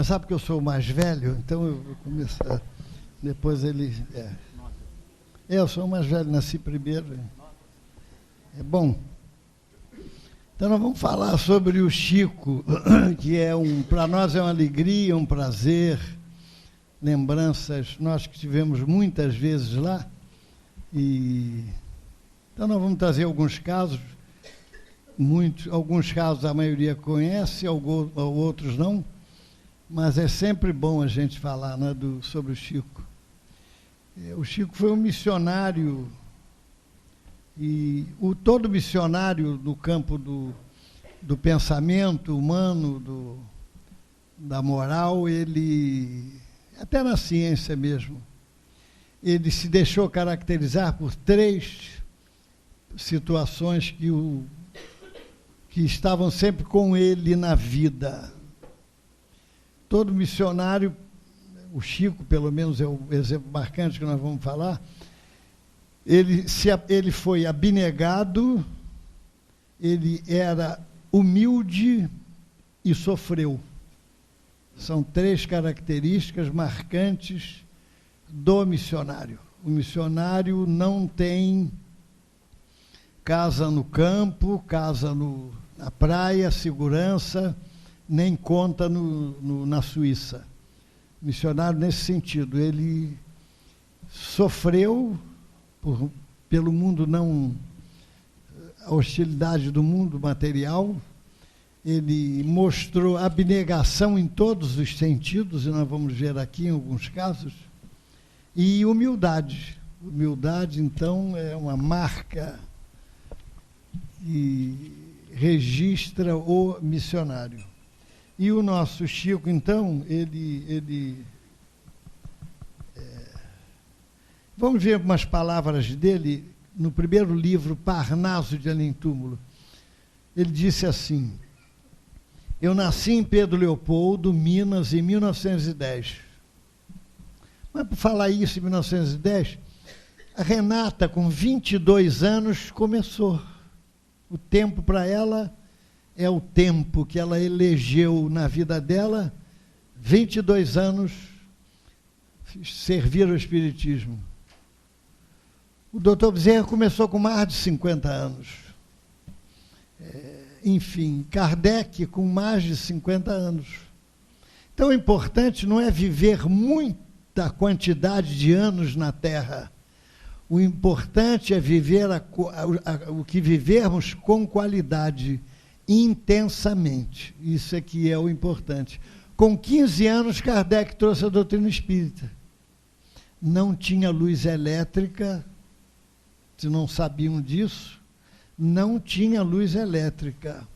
começar porque eu sou o mais velho, então eu vou começar. Depois ele... Eu sou o mais velho, nasci primeiro. É bom. Então nós vamos falar sobre o Chico, que para nós é uma alegria, um prazer, lembranças, nós que estivemos muitas vezes lá. Então nós vamos trazer alguns casos, alguns casos a maioria conhece, outros não, mas é sempre bom a gente falar, né, sobre o Chico. O Chico foi um missionário, e todo missionário do campo do pensamento humano, da moral, ele, até na ciência mesmo, ele se deixou caracterizar por 3 situações que estavam sempre com ele na vida. Todo missionário, o Chico, pelo menos, é o exemplo marcante que nós vamos falar, ele foi abnegado, ele era humilde e sofreu. São 3 características marcantes do missionário. O missionário não tem casa no campo, casa na praia, segurança, nem conta na Suíça. O missionário, nesse sentido, ele sofreu pelo mundo a hostilidade do mundo material, ele mostrou abnegação em todos os sentidos, e nós vamos ver aqui em alguns casos, e humildade. Humildade, então, é uma marca que registra o missionário. E o nosso Chico, então, vamos ver umas palavras dele no primeiro livro, Parnaso de Além Túmulo. Ele disse assim: eu nasci em Pedro Leopoldo, Minas, em 1910. Mas, por falar isso, em 1910, a Renata, com 22 anos, começou. O tempo para ela é o tempo que ela elegeu na vida dela, 22 anos, servir ao Espiritismo. O doutor Bezerra começou com mais de 50 anos. Enfim, Kardec com mais de 50 anos. Então, o importante não é viver muita quantidade de anos na Terra. O importante é viver o que vivermos com qualidade, intensamente. Isso é que é o importante. Com 15 anos, Kardec trouxe a doutrina espírita. Não tinha luz elétrica, se não sabiam disso, não tinha luz elétrica,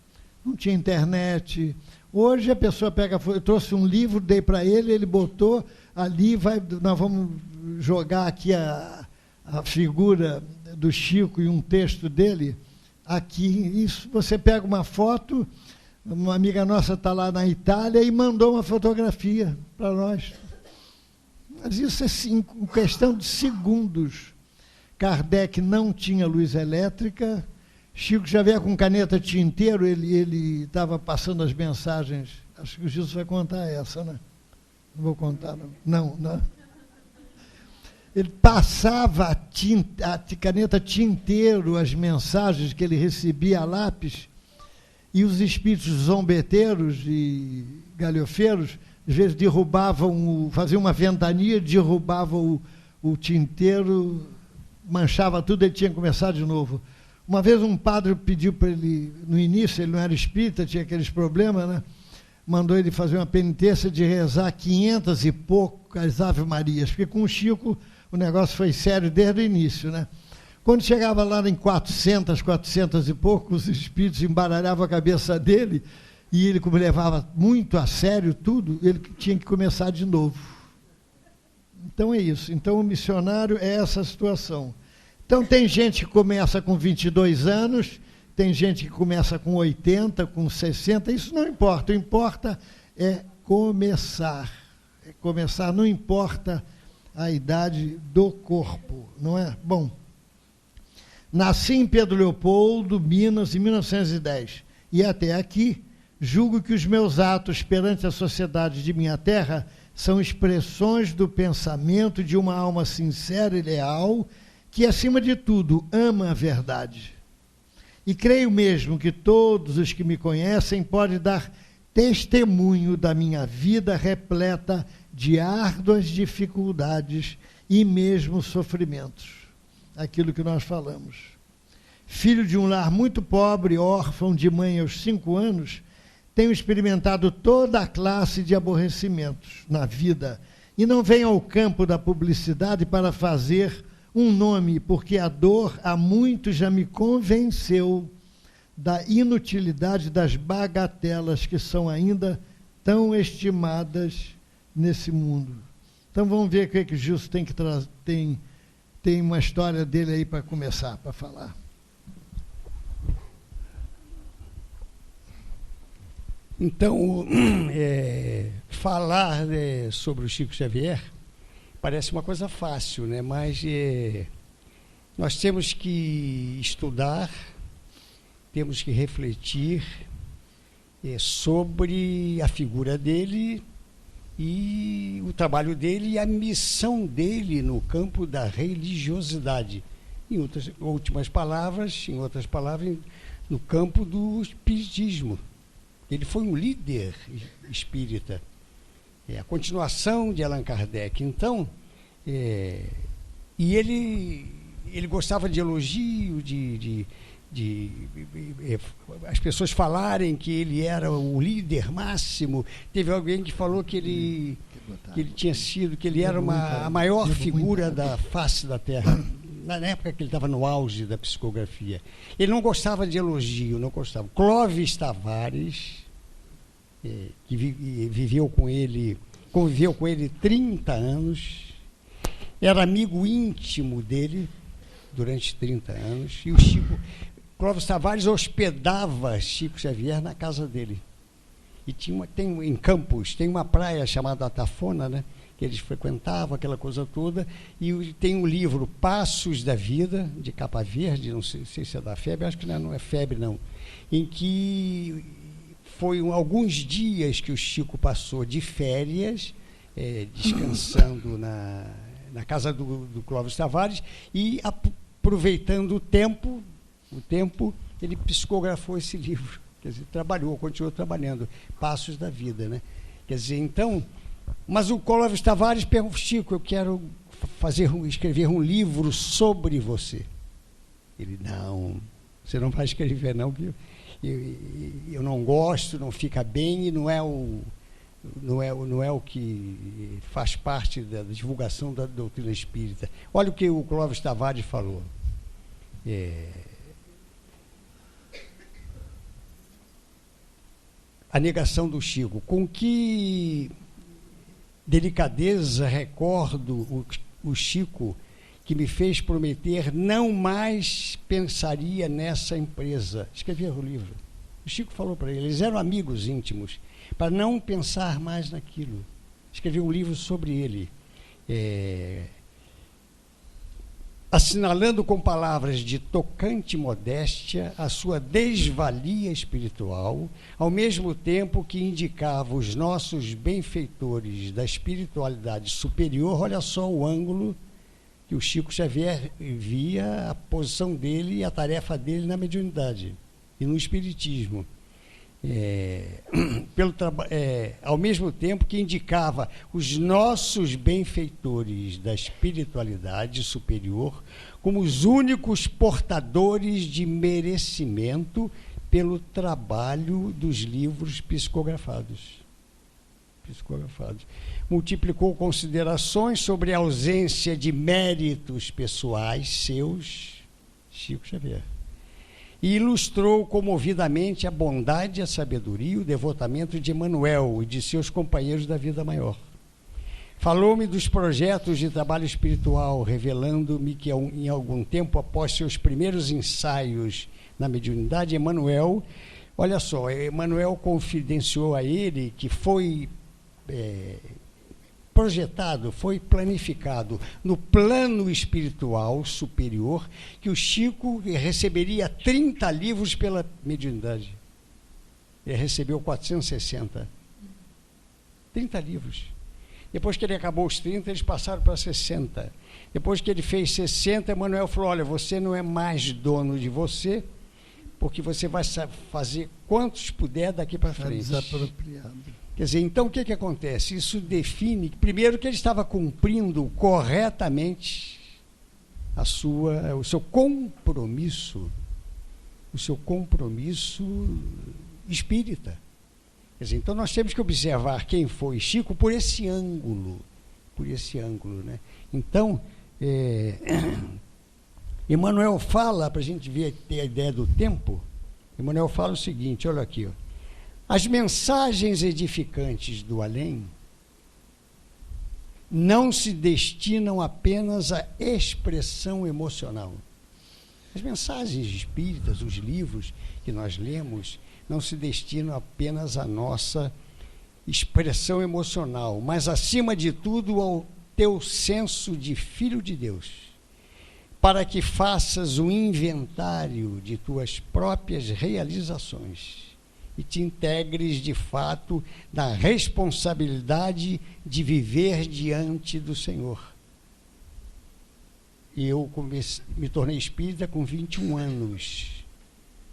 não tinha internet. Hoje a pessoa eu trouxe um livro, dei para ele botou ali, nós vamos jogar aqui a figura do Chico e um texto dele, aqui, isso, você pega uma foto, uma amiga nossa está lá na Itália e mandou uma fotografia para nós. Mas isso é sim, questão de segundos. Kardec não tinha luz elétrica, Chico Xavier com caneta tinteiro, ele estava passando as mensagens, acho que o Gilson vai contar essa, né? Não vou contar, não. Não. Ele passava a caneta tinteiro, as mensagens que ele recebia a lápis, e os espíritos zombeteiros e galhofeiros, às vezes faziam uma ventania, derrubavam o tinteiro, manchava tudo, ele tinha que começar de novo. Uma vez um padre pediu para ele, no início, ele não era espírita, tinha aqueles problemas, né? Mandou ele fazer uma penitência de rezar 500 e poucas Ave-Marias, porque com o Chico o negócio foi sério desde o início, né? Quando chegava lá em 400 e poucos, os espíritos embaralhavam a cabeça dele, e ele, como levava muito a sério tudo, ele tinha que começar de novo. Então é isso. Então o missionário é essa situação. Então tem gente que começa com 22 anos, tem gente que começa com 80, com 60, isso não importa. O que importa é começar. Não importa a idade do corpo, não é? Bom, nasci em Pedro Leopoldo, Minas, em 1910. E até aqui julgo que os meus atos perante a sociedade de minha terra são expressões do pensamento de uma alma sincera e leal, que, acima de tudo, ama a verdade. E creio mesmo que todos os que me conhecem podem dar testemunho da minha vida repleta de árduas dificuldades e mesmo sofrimentos. Aquilo que nós falamos. Filho de um lar muito pobre, órfão de mãe aos 5 anos, tenho experimentado toda a classe de aborrecimentos na vida e não venho ao campo da publicidade para fazer um nome, porque a dor há muito já me convenceu da inutilidade das bagatelas que são ainda tão estimadas nesse mundo. Então vamos ver o que o Gilson tem que trazer. Tem uma história dele aí para começar, para falar. Então, falar sobre o Chico Xavier parece uma coisa fácil, né? Mas nós temos que estudar, temos que refletir sobre a figura dele e o trabalho dele e a missão dele no campo da religiosidade. Em outras palavras, no campo do espiritismo. Ele foi um líder espírita, a continuação de Allan Kardec. Então, e ele gostava de elogio, de as pessoas falarem que ele era o líder máximo. Teve alguém que falou que ele era a maior figura da face da Terra, na época que ele estava no auge da psicografia. Ele não gostava de elogio, não gostava. Clóvis Tavares, que conviveu com ele 30 anos, era amigo íntimo dele durante 30 anos, e o Clóvis Tavares hospedava Chico Xavier na casa dele. E em Campos, tem uma praia chamada Atafona, né, que eles frequentavam, aquela coisa toda, e tem um livro, Passos da Vida, de capa verde, não sei se é da Febre, acho que não é Febre, não, em que foi alguns dias que o Chico passou de férias, descansando na casa do Clóvis Tavares, e aproveitando o tempo, ele psicografou esse livro. Quer dizer, continuou trabalhando, Passos da Vida, né? Quer dizer, então, mas o Clóvis Tavares perguntou: Chico, eu quero escrever um livro sobre você. Ele: não, você não vai escrever não, que eu não gosto, não fica bem, e não é o que faz parte da divulgação da doutrina espírita. Olha o que o Clóvis Tavares falou. A negação do Chico. Com que delicadeza recordo o Chico, que me fez prometer não mais pensaria nessa empresa. Escrevia o livro. O Chico falou para ele, eles eram amigos íntimos, para não pensar mais naquilo. Escreveu um livro sobre ele, assinalando com palavras de tocante modéstia a sua desvalia espiritual, ao mesmo tempo que indicava os nossos benfeitores da espiritualidade superior. Olha só o ângulo que o Chico Xavier via a posição dele e a tarefa dele na mediunidade e no espiritismo. Ao mesmo tempo que indicava os nossos benfeitores da espiritualidade superior como os únicos portadores de merecimento pelo trabalho dos livros psicografados. Multiplicou considerações sobre a ausência de méritos pessoais seus, Chico Xavier, e ilustrou comovidamente a bondade, a sabedoria e o devotamento de Emmanuel e de seus companheiros da vida maior. Falou-me dos projetos de trabalho espiritual, revelando-me que em algum tempo após seus primeiros ensaios na mediunidade, Emmanuel, olha só, Emmanuel confidenciou a ele que foi projetado, foi planificado no plano espiritual superior, que o Chico receberia 30 livros pela mediunidade. Ele recebeu 460. 30 livros. Depois que ele acabou os 30, eles passaram para 60. Depois que ele fez 60, Emmanuel falou, olha, você não é mais dono de você, porque você vai fazer quantos puder daqui para frente. Desapropriado. Quer dizer, então o que acontece? Isso define, primeiro, que ele estava cumprindo corretamente o seu compromisso espírita. Quer dizer, então nós temos que observar quem foi Chico por esse ângulo, né? Então, Emmanuel fala, para a gente ter a ideia do tempo, Emmanuel fala o seguinte, olha aqui, ó, as mensagens edificantes do além não se destinam apenas à expressão emocional. As mensagens espíritas, os livros que nós lemos, não se destinam apenas à nossa expressão emocional, mas, acima de tudo, ao teu senso de filho de Deus, para que faças um inventário de tuas próprias realizações e te integres, de fato, na responsabilidade de viver diante do Senhor. Eu me tornei espírita com 21 anos.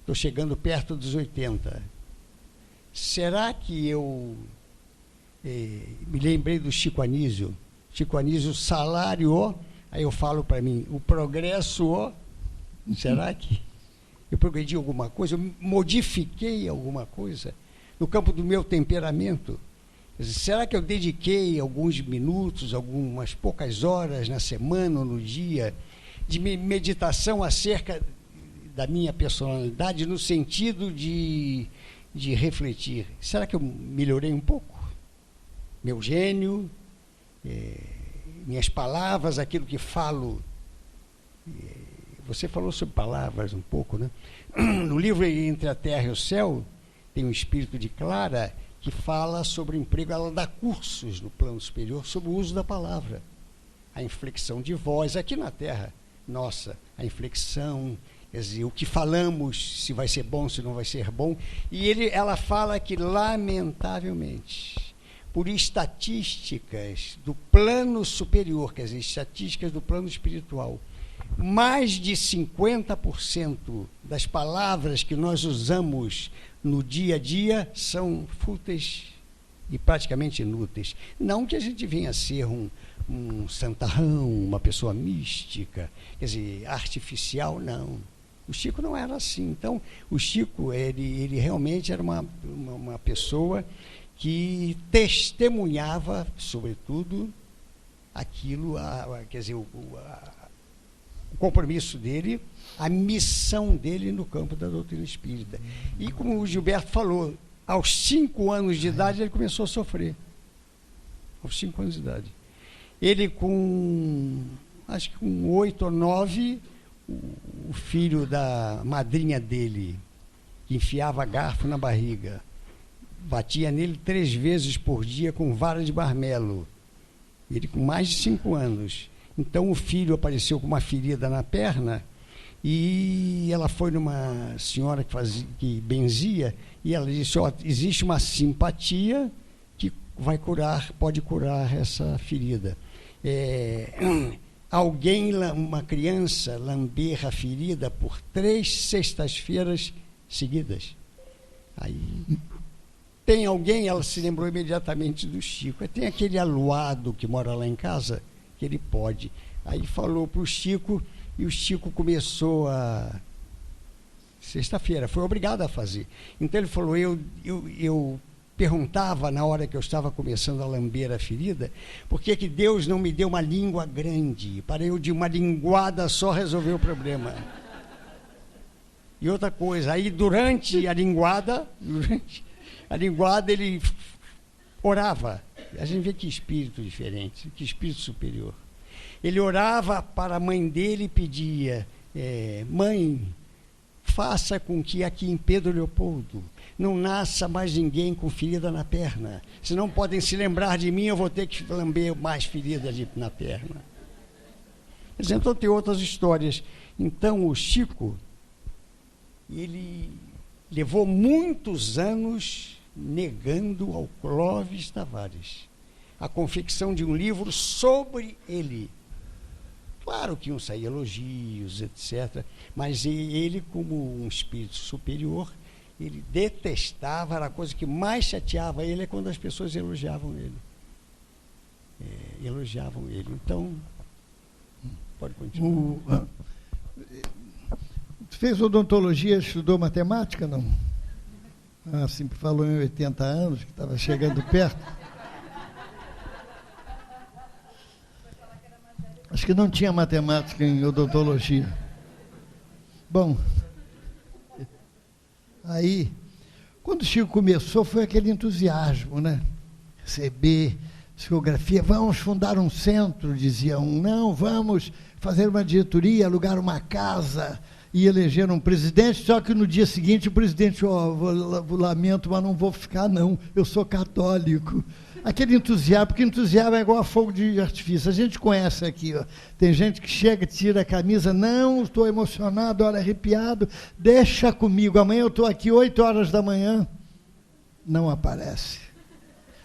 Estou chegando perto dos 80. Será que eu me lembrei do Chico Anísio? Chico Anísio, salário, aí eu falo para mim, o progresso, será que eu progredi alguma coisa? Eu modifiquei alguma coisa no campo do meu temperamento? Será que eu dediquei alguns minutos, algumas poucas horas na semana ou no dia de meditação acerca da minha personalidade, no sentido de refletir? Será que eu melhorei um pouco? Meu gênio, minhas palavras, aquilo que falo. Você falou sobre palavras um pouco, né? No livro Entre a Terra e o Céu, tem um espírito de Clara que fala sobre o emprego, ela dá cursos no plano superior sobre o uso da palavra, a inflexão de voz, aqui na Terra, nossa, a inflexão, quer dizer, o que falamos, se vai ser bom, se não vai ser bom, e ela fala que, lamentavelmente, por estatísticas do plano superior, quer dizer, estatísticas do plano espiritual, mais de 50% das palavras que nós usamos no dia a dia são fúteis e praticamente inúteis. Não que a gente venha a ser um santarrão, uma pessoa mística, quer dizer, artificial, não. O Chico não era assim. Então, o Chico, ele realmente era uma pessoa que testemunhava, sobretudo, aquilo, quer dizer, o compromisso dele, a missão dele no campo da doutrina espírita. E como o Gilberto falou, aos 5 anos de idade ele começou a sofrer. Aos 5 anos de idade. Ele acho que com 8 ou 9, o filho da madrinha dele, que enfiava garfo na barriga, batia nele 3 vezes por dia com vara de marmelo. Ele com mais de 5 anos. Então o filho apareceu com uma ferida na perna e ela foi numa senhora que benzia e ela disse, existe uma simpatia que pode curar essa ferida. Uma criança lamber a ferida por 3 sextas-feiras seguidas. Aí tem alguém, ela se lembrou imediatamente do Chico. Tem aquele aluado que mora lá em casa, que ele pode. Aí falou para o Chico, e o Chico começou sexta-feira, foi obrigado a fazer. Então ele falou, eu perguntava na hora que eu estava começando a lamber a ferida, por que Deus não me deu uma língua grande, para eu de uma linguada só resolver o problema. E outra coisa, aí durante a linguada ele orava. A gente vê que espírito diferente, que espírito superior. Ele orava para a mãe dele e pedia, mãe, faça com que aqui em Pedro Leopoldo não nasça mais ninguém com ferida na perna. Se não podem se lembrar de mim, eu vou ter que lamber mais ferida na perna. Então tem outras histórias. Então o Chico, ele levou muitos anos negando ao Clóvis Tavares a confecção de um livro sobre ele. Claro que iam sair elogios, etc., mas ele, como um espírito superior, ele detestava, era a coisa que mais chateava ele, é quando as pessoas elogiavam ele. Então, pode continuar. Fez odontologia, estudou matemática, não? Sempre falou em 80 anos, que estava chegando perto. Acho que não tinha matemática em odontologia. Bom, aí, quando o Chico começou, foi aquele entusiasmo, né? Receber psicografia, vamos fundar um centro, dizia um, não, vamos fazer uma diretoria, alugar uma casa e eleger um presidente, só que no dia seguinte o presidente, lamento, mas não vou ficar não, eu sou católico. Aquele entusiasmo, porque entusiasmo é igual a fogo de artifício, a gente conhece aqui, ó. Tem gente que chega, tira a camisa, não, estou emocionado, olha, arrepiado, deixa comigo, amanhã eu estou aqui 8 horas da manhã, não aparece.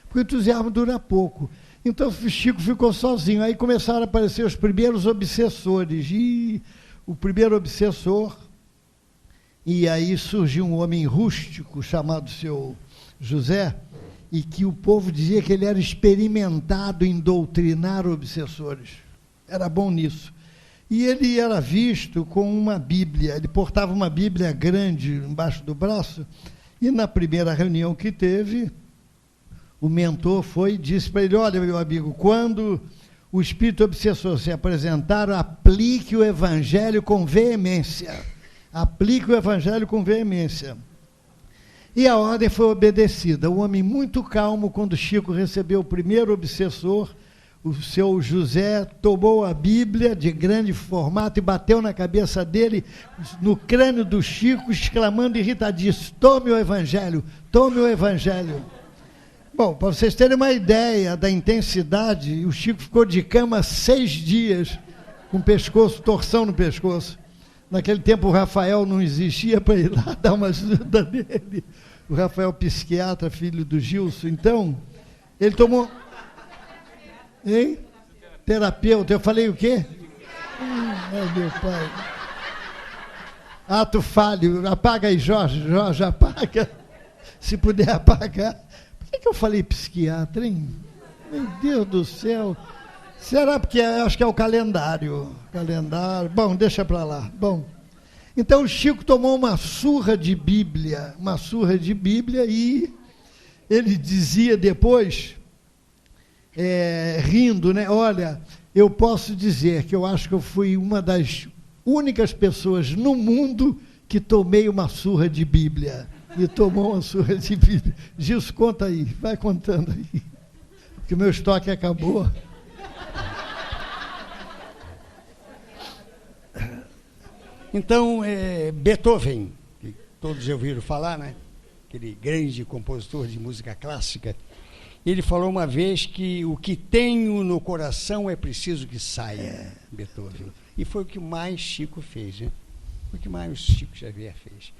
Porque o entusiasmo dura pouco. Então o Chico ficou sozinho, aí começaram a aparecer os primeiros obsessores, e o primeiro obsessor, e aí surgiu um homem rústico chamado seu José, e que o povo dizia que ele era experimentado em doutrinar obsessores. Era bom nisso. E ele era visto com uma Bíblia, ele portava uma Bíblia grande embaixo do braço, e na primeira reunião que teve, o mentor foi e disse para ele, olha, meu amigo, quando o espírito obsessor se apresentar, aplique o evangelho com veemência. Aplique o evangelho com veemência. E a ordem foi obedecida. Um homem muito calmo, quando Chico recebeu o primeiro obsessor, o seu José tomou a Bíblia de grande formato e bateu na cabeça dele, no crânio do Chico, exclamando irritadíssimo, tome o evangelho, tome o evangelho. Bom, para vocês terem uma ideia da intensidade, o Chico ficou de cama 6 dias, com pescoço, torção no pescoço. Naquele tempo o Rafael não existia para ir lá dar uma ajuda nele. O Rafael, psiquiatra, filho do Gilson. Então, ele tomou... Hein? Terapeuta. Eu falei o quê? Ai, meu pai. Ato falho. Apaga aí, Jorge. Jorge, apaga. Se puder apagar. Por que eu falei psiquiatra, hein? Meu Deus do céu. Será porque acho que é o calendário? Bom, deixa para lá. Bom, então o Chico tomou uma surra de Bíblia, e ele dizia depois, rindo, né? Olha, eu posso dizer que eu acho que eu fui uma das únicas pessoas no mundo que tomei uma surra de Bíblia. E tomou uma surra de Bíblia. Gilson, conta aí, vai contando aí, porque o meu estoque acabou. Então, Beethoven, que todos já ouviram falar, né? Aquele grande compositor de música clássica, ele falou uma vez que o que tenho no coração é preciso que saia, Beethoven. E foi o que mais Chico fez, né? Foi o que mais Chico Xavier fez.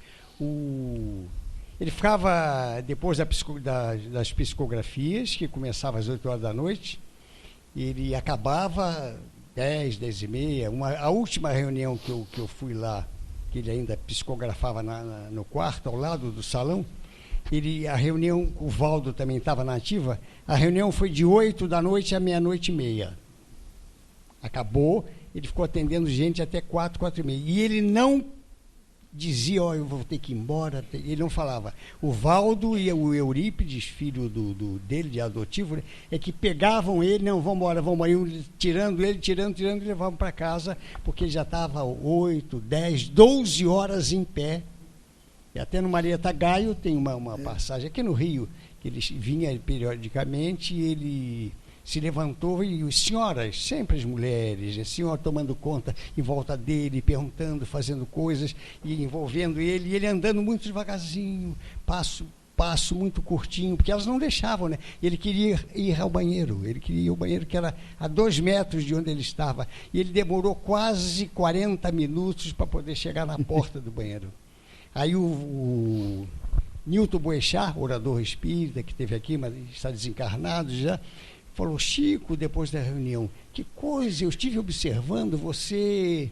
Ele ficava, depois das psicografias, que começava às 8 horas da noite, ele acabava 10h30, a última reunião que eu fui lá, que ele ainda psicografava no quarto, ao lado do salão, a reunião, o Valdo também estava na ativa, a reunião foi de 8 da noite à 00:30. Acabou, ele ficou atendendo gente até 4h30. E ele não dizia, eu vou ter que ir embora, ele não falava. O Valdo e o Eurípides, filho dele, de adotivo, né, é que pegavam ele, não, vamos embora, iam tirando ele e levavam para casa, porque ele já estava 8, 10, 12 horas em pé. E até no Marieta Gaio tem uma passagem, aqui no Rio, que ele vinha periodicamente e ele se levantou e senhoras, sempre as mulheres, a senhora tomando conta em volta dele, perguntando, fazendo coisas e envolvendo ele, e ele andando muito devagarzinho, passo muito curtinho, porque elas não deixavam, né? Ele queria ir ao banheiro, que era a 2 metros de onde ele estava, e ele demorou quase 40 minutos para poder chegar na porta do banheiro. Aí o Newton Boechat, orador espírita, que esteve aqui, mas está desencarnado já, falou: Chico, depois da reunião, que coisa, eu estive observando, você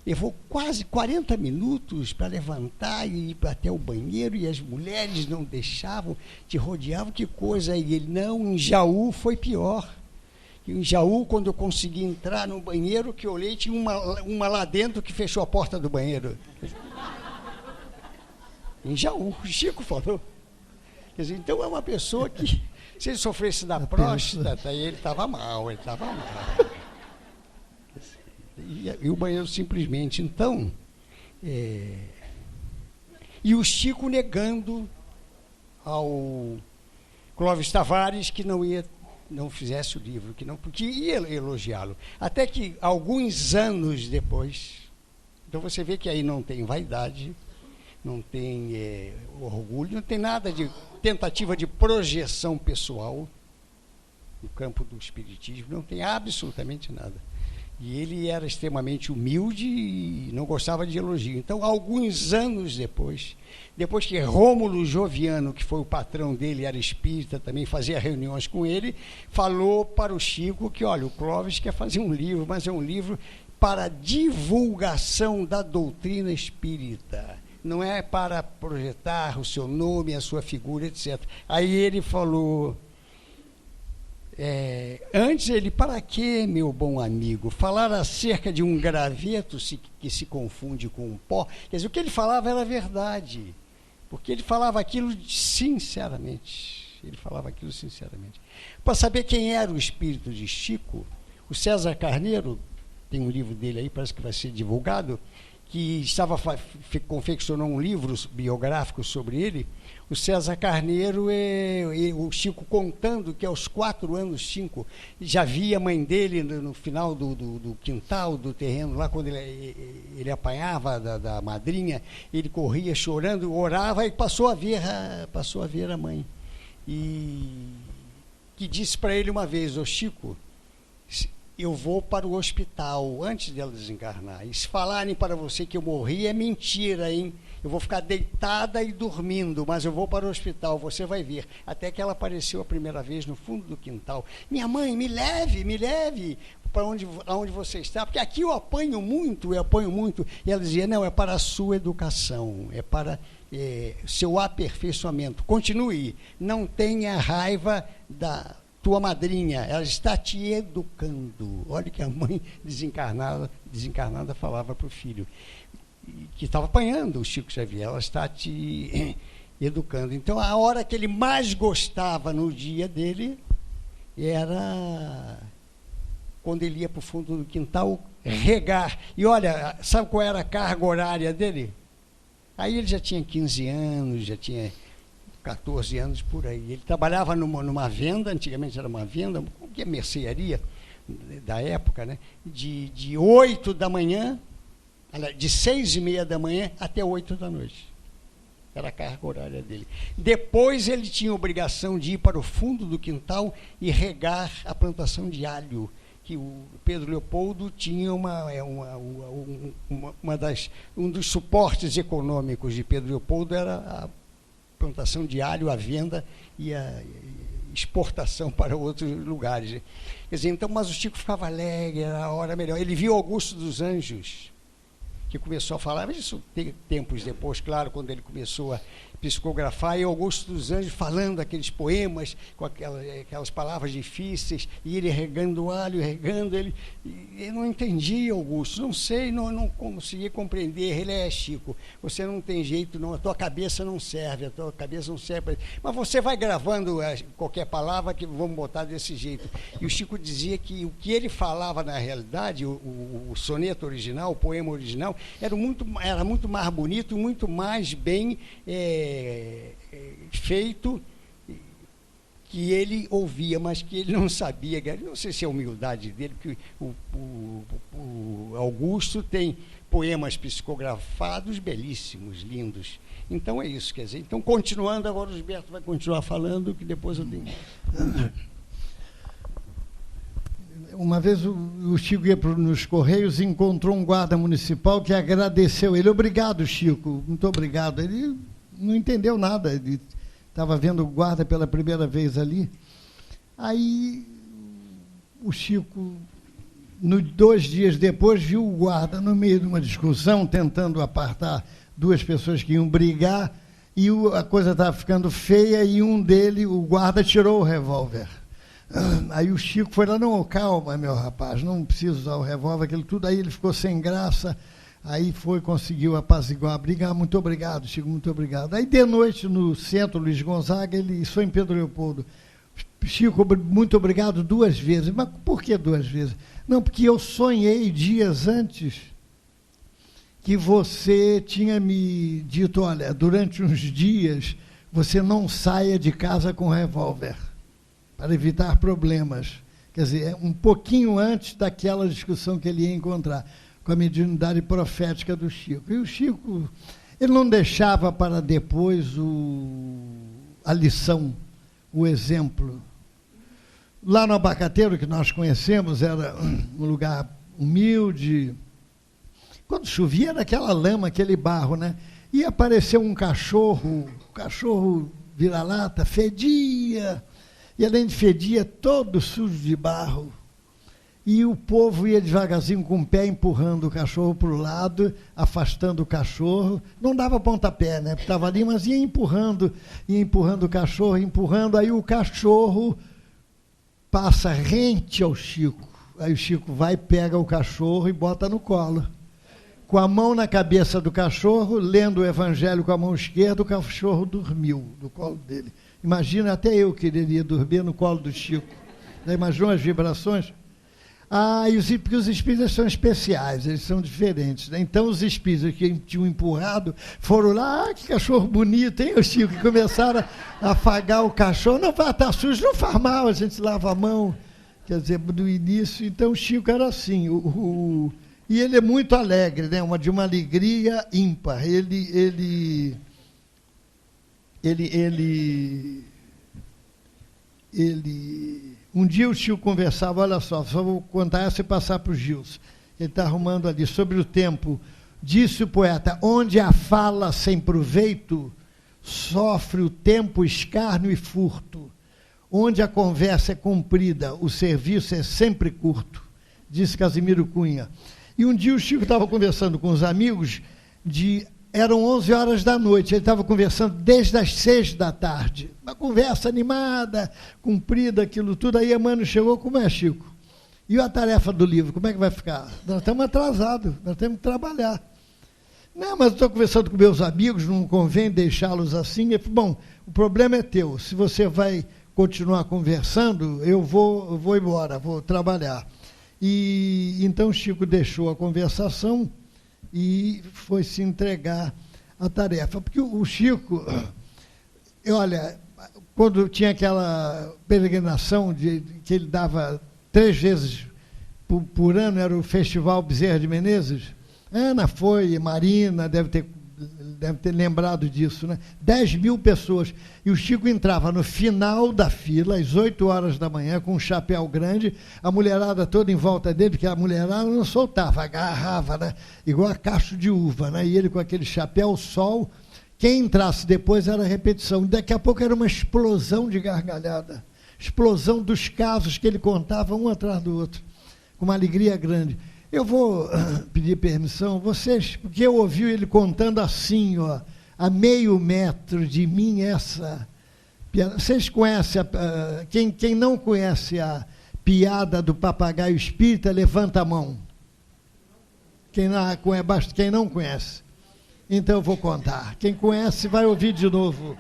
levou quase 40 minutos para levantar e ir até o banheiro e as mulheres não deixavam, te rodeavam, que coisa. E ele: não, em Jaú foi pior. Em Jaú, quando eu consegui entrar no banheiro, que eu olhei, tinha uma lá dentro que fechou a porta do banheiro. Em Jaú, o Chico falou. Quer dizer, então é uma pessoa que, se ele sofresse da próstata, ele estava mal, ele estava mal. E o banheiro simplesmente. Então, e o Chico negando ao Clóvis Tavares que não fizesse o livro, porque ia elogiá-lo. Até que, alguns anos depois, então você vê que aí não tem vaidade, não tem orgulho, não tem nada de tentativa de projeção pessoal no campo do espiritismo, não tem absolutamente nada. E ele era extremamente humilde e não gostava de elogio. Então, alguns anos depois que Rômulo Joviano, que foi o patrão dele, era espírita, também fazia reuniões com ele, falou para o Chico que, olha, o Clóvis quer fazer um livro, mas é um livro para divulgação da doutrina espírita. Não é para projetar o seu nome, a sua figura, etc. Aí ele falou... antes ele: para quê, meu bom amigo, falar acerca de um graveto que se confunde com um pó? Quer dizer, o que ele falava era verdade, porque ele falava aquilo sinceramente. Para saber quem era o espírito de Chico, o César Carneiro, tem um livro dele aí, parece que vai ser divulgado, que confeccionou um livro biográfico sobre ele. O César Carneiro, o Chico contando que aos 4 anos, 5, já via a mãe dele no final do quintal, do terreno, lá quando ele apanhava da madrinha, ele corria chorando, orava e passou a ver a mãe. E que disse para ele uma vez: ô Chico, eu vou para o hospital antes dela desencarnar. E se falarem para você que eu morri, é mentira, hein? Eu vou ficar deitada e dormindo, mas eu vou para o hospital, você vai ver. Até que ela apareceu a primeira vez no fundo do quintal. Minha mãe, me leve para onde você está, porque aqui eu apanho muito. E ela dizia: não, é para a sua educação, é para seu aperfeiçoamento. Continue, não tenha raiva da tua madrinha, ela está te educando. Olha que a mãe desencarnada falava para o filho, que estava apanhando o Chico Xavier: ela está te educando. Então, a hora que ele mais gostava no dia dele era quando ele ia para o fundo do quintal regar. E olha, sabe qual era a carga horária dele? Aí ele já tinha 15 anos, já tinha 14 anos por aí. Ele trabalhava numa venda, antigamente era uma venda, que é mercearia da época, né? De 8 da manhã, de 6:30 da manhã até 8 da noite. Era a carga horária dele. Depois ele tinha obrigação de ir para o fundo do quintal e regar a plantação de alho, que o Pedro Leopoldo tinha um dos suportes econômicos de Pedro Leopoldo era a plantação de alho, a venda e a exportação para outros lugares. Quer dizer, então, mas o Chico ficava alegre, era a hora melhor. Ele viu Augusto dos Anjos, que começou a falar, mas isso tempos depois, claro, quando ele começou a psicografar, e Augusto dos Anjos falando aqueles poemas com aquelas palavras difíceis, e ele regando o alho, ele não entendia, Augusto, não sei, não conseguia compreender. Ele: Chico, você não tem jeito, não, a tua cabeça não serve, mas você vai gravando qualquer palavra que vamos botar desse jeito. E o Chico dizia que o que ele falava na realidade, o soneto original, o poema original, era muito mais bonito, muito mais bem feito, que ele ouvia, mas que ele não sabia. Não sei se é a humildade dele, porque o Augusto tem poemas psicografados belíssimos, lindos. Então é isso, quer dizer. Então, continuando, agora o Gilberto vai continuar falando, que depois eu tenho... uma vez o Chico ia nos Correios e encontrou um guarda municipal que agradeceu ele. Obrigado, Chico, muito obrigado. Ele não entendeu nada, ele estava vendo o guarda pela primeira vez ali. Aí o Chico, 2 dias depois, viu o guarda no meio de uma discussão, tentando apartar 2 pessoas que iam brigar, e a coisa estava ficando feia, e o guarda tirou o revólver. Aí o Chico foi lá, não, calma, meu rapaz, não precisa usar o revólver, aquilo tudo. Aí ele ficou sem graça, aí conseguiu apaziguar a briga. Muito obrigado, Chico, muito obrigado. Aí de noite, no centro Luiz Gonzaga, isso foi em Pedro Leopoldo. Chico, muito obrigado 2 vezes. Mas por que 2 vezes? Não, porque eu sonhei dias antes que você tinha me dito, olha, durante uns dias você não saia de casa com revólver, para evitar problemas. Quer dizer, um pouquinho antes daquela discussão que ele ia encontrar, com a mediunidade profética do Chico. E o Chico, ele não deixava para depois a lição, o exemplo. Lá no Abacateiro, que nós conhecemos, era um lugar humilde. Quando chovia, era aquela lama, aquele barro, né? E apareceu um cachorro vira-lata, fedia, e além de fedia, todo sujo de barro. E o povo ia devagarzinho com o pé empurrando o cachorro para o lado, afastando o cachorro. Não dava pontapé, né? Porque estava ali, mas ia empurrando o cachorro, empurrando. Aí o cachorro passa rente ao Chico. Aí o Chico vai, pega o cachorro e bota no colo. Com a mão na cabeça do cachorro, lendo o evangelho com a mão esquerda, o cachorro dormiu no colo dele. Imagina, até eu quereria dormir no colo do Chico. Já imaginou as vibrações? Porque os espíritas são especiais, eles são diferentes, né? Então os espíritas que tinham empurrado foram lá, que cachorro bonito, hein, o Chico? E começaram a afagar o cachorro. Não, tá sujo, não faz mal, a gente lava a mão. Quer dizer, do início, então o Chico era assim, e ele é muito alegre, né? De uma alegria ímpar. Um dia o Chico conversava, olha só vou contar essa e passar para o Gilson. Ele está arrumando ali, sobre o tempo. Disse o poeta, onde a fala sem proveito, sofre o tempo, escárnio e furto. Onde a conversa é comprida, o serviço é sempre curto, disse Casimiro Cunha. E um dia o Chico estava conversando com os amigos, eram 11 horas da noite, ele estava conversando desde as 6 da tarde. Uma conversa animada, comprida, aquilo tudo. Aí a Mano chegou, como é, Chico? E a tarefa do livro, como é que vai ficar? Nós estamos atrasados, nós temos que trabalhar. Não, mas eu estou conversando com meus amigos, não convém deixá-los assim. Eu falei, bom, o problema é teu, se você vai continuar conversando, eu vou embora, vou trabalhar. E então Chico deixou a conversação e foi se entregar à tarefa. Porque o Chico, olha, quando tinha aquela peregrinação que ele dava 3 vezes por ano, era o Festival Bezerra de Menezes, Ana foi, Marina deve ter lembrado disso, né? 10.000 pessoas. E o Chico entrava no final da fila, às 8 horas da manhã, com um chapéu grande, a mulherada toda em volta dele, porque a mulherada não soltava, agarrava, né? Igual a cacho de uva, né? E ele com aquele chapéu, o sol, quem entrasse depois era repetição. Daqui a pouco era uma explosão de gargalhada, explosão dos casos que ele contava um atrás do outro, com uma alegria grande. Eu vou pedir permissão, porque eu ouvi ele contando assim, ó, a meio metro de mim essa piada. Vocês conhecem, quem não conhece a piada do papagaio espírita, levanta a mão. Quem não conhece. Então eu vou contar. Quem conhece vai ouvir de novo.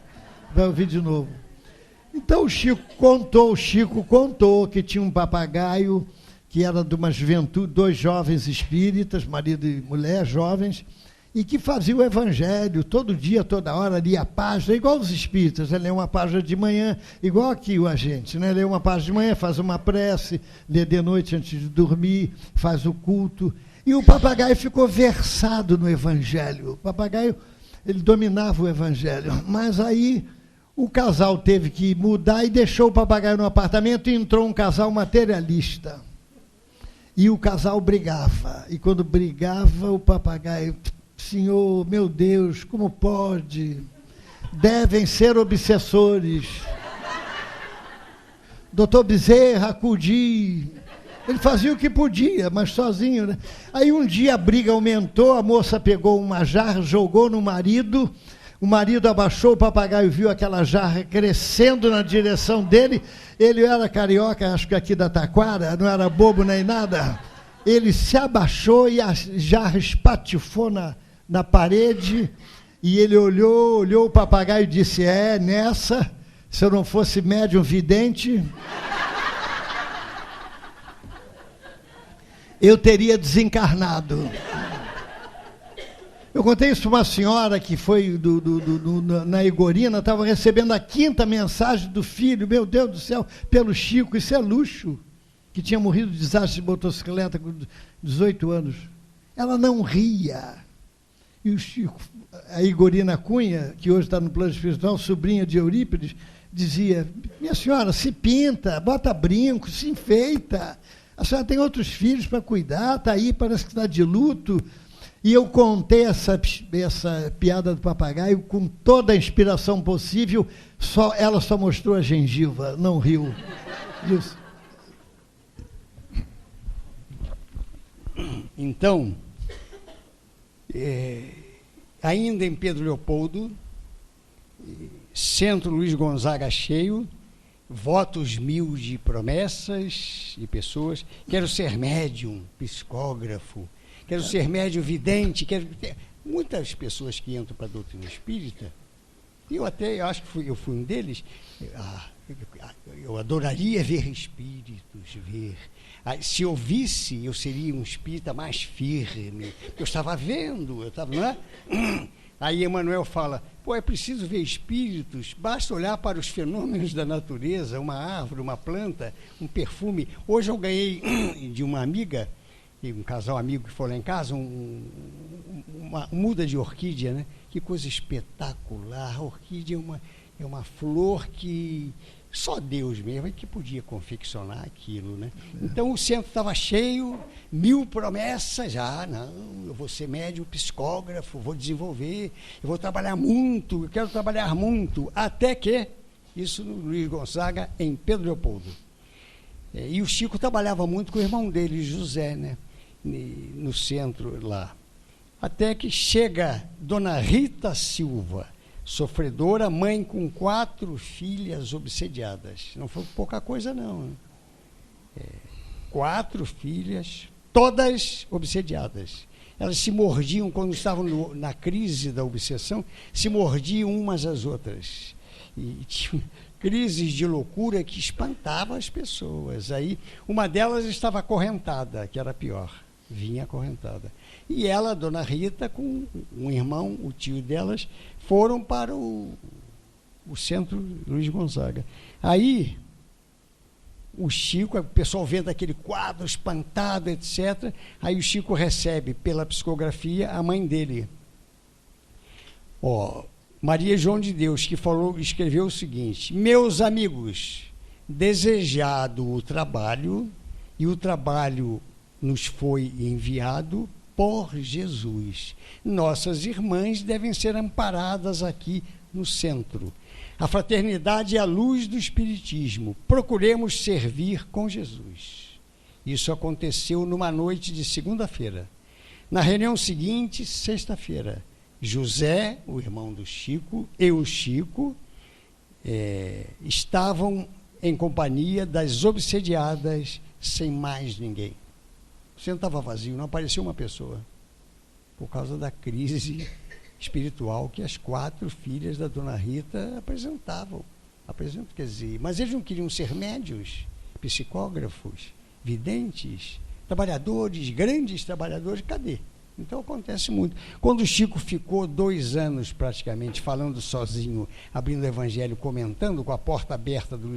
Então o Chico contou que tinha um papagaio que era de uma juventude, 2 jovens espíritas, marido e mulher, jovens, e que faziam o evangelho todo dia, toda hora, lia a página, igual os espíritas, lê uma página de manhã, igual aqui a gente, né? Lê uma página de manhã, faz uma prece, lê de noite antes de dormir, faz o culto. E o papagaio ficou versado no evangelho. O papagaio, ele dominava o evangelho, mas aí o casal teve que mudar e deixou o papagaio no apartamento e entrou um casal materialista. E o casal brigava. E quando brigava, o papagaio, Senhor, meu Deus, como pode? Devem ser obsessores. Doutor Bezerra, acudi. Ele fazia o que podia, mas sozinho, né? Aí um dia a briga aumentou, a moça pegou uma jarra, jogou no marido, o marido abaixou, o papagaio viu aquela jarra crescendo na direção dele, ele era carioca, acho que aqui da Taquara, não era bobo nem nada, ele se abaixou e a jarra espatifou na parede, e ele olhou o papagaio e disse, nessa, se eu não fosse médium vidente, eu teria desencarnado. Eu contei isso para uma senhora que foi na Igorina, estava recebendo a 5ª mensagem do filho, meu Deus do céu, pelo Chico, isso é luxo, que tinha morrido de desastre de motocicleta com 18 anos. Ela não ria. E o Chico, a Igorina Cunha, que hoje está no plano espiritual, sobrinha de Eurípides, dizia, minha senhora, se pinta, bota brinco, se enfeita, a senhora tem outros filhos para cuidar, está aí, parece que está de luto. E eu contei essa piada do papagaio com toda a inspiração possível, ela só mostrou a gengiva, não riu. Isso. Então, ainda em Pedro Leopoldo, Centro Luiz Gonzaga cheio, votos 1000 de promessas de pessoas, quero ser médium, psicógrafo, quero ser médium vidente, muitas pessoas que entram para a doutrina espírita, eu acho que eu fui um deles, eu adoraria ver espíritos, se eu visse, eu seria um espírita mais firme, eu estava vendo, não é? Aí Emmanuel fala, é preciso ver espíritos, basta olhar para os fenômenos da natureza, uma árvore, uma planta, um perfume. Hoje eu ganhei de uma amiga, um casal amigo que foi lá em casa, uma muda de orquídea, né? Que coisa espetacular. A orquídea é uma flor que só Deus mesmo é que podia confeccionar aquilo, né? Então o centro estava cheio, 1000 promessas, eu vou ser médium psicógrafo, vou desenvolver, eu vou trabalhar muito, eu quero trabalhar muito, até que, isso no Luiz Gonzaga, em Pedro Leopoldo. E o Chico trabalhava muito com o irmão dele, José, né? No centro lá. Até que chega Dona Rita Silva, sofredora, mãe com 4 filhas obsediadas. Não foi pouca coisa, não. 4 filhas, todas obsediadas. Elas se mordiam, quando estavam na crise da obsessão, se mordiam umas às outras. E tinham crises de loucura que espantavam as pessoas. Aí, uma delas estava acorrentada, que era pior, vinha acorrentada. E ela, Dona Rita, com um irmão, o tio delas, foram para o Centro Luiz Gonzaga. Aí, o Chico, o pessoal vendo aquele quadro espantado, etc. Aí o Chico recebe, pela psicografia, a mãe dele. Maria João de Deus, que escreveu o seguinte: meus amigos, desejado o trabalho, e o trabalho nos foi enviado por Jesus. Nossas irmãs devem ser amparadas aqui no centro. A fraternidade é a luz do Espiritismo. Procuremos servir com Jesus. Isso aconteceu numa noite de segunda-feira. Na reunião seguinte, sexta-feira, José, o irmão do Chico, e o Chico estavam em companhia das obsediadas, sem mais ninguém. O centro estava vazio, não apareceu uma pessoa, por causa da crise espiritual que as 4 filhas da Dona Rita apresentavam, quer dizer, mas eles não queriam ser médios, psicógrafos, videntes, trabalhadores, grandes trabalhadores, cadê? Então acontece muito. Quando o Chico ficou 2 anos praticamente falando sozinho, abrindo o Evangelho, comentando, com a porta aberta do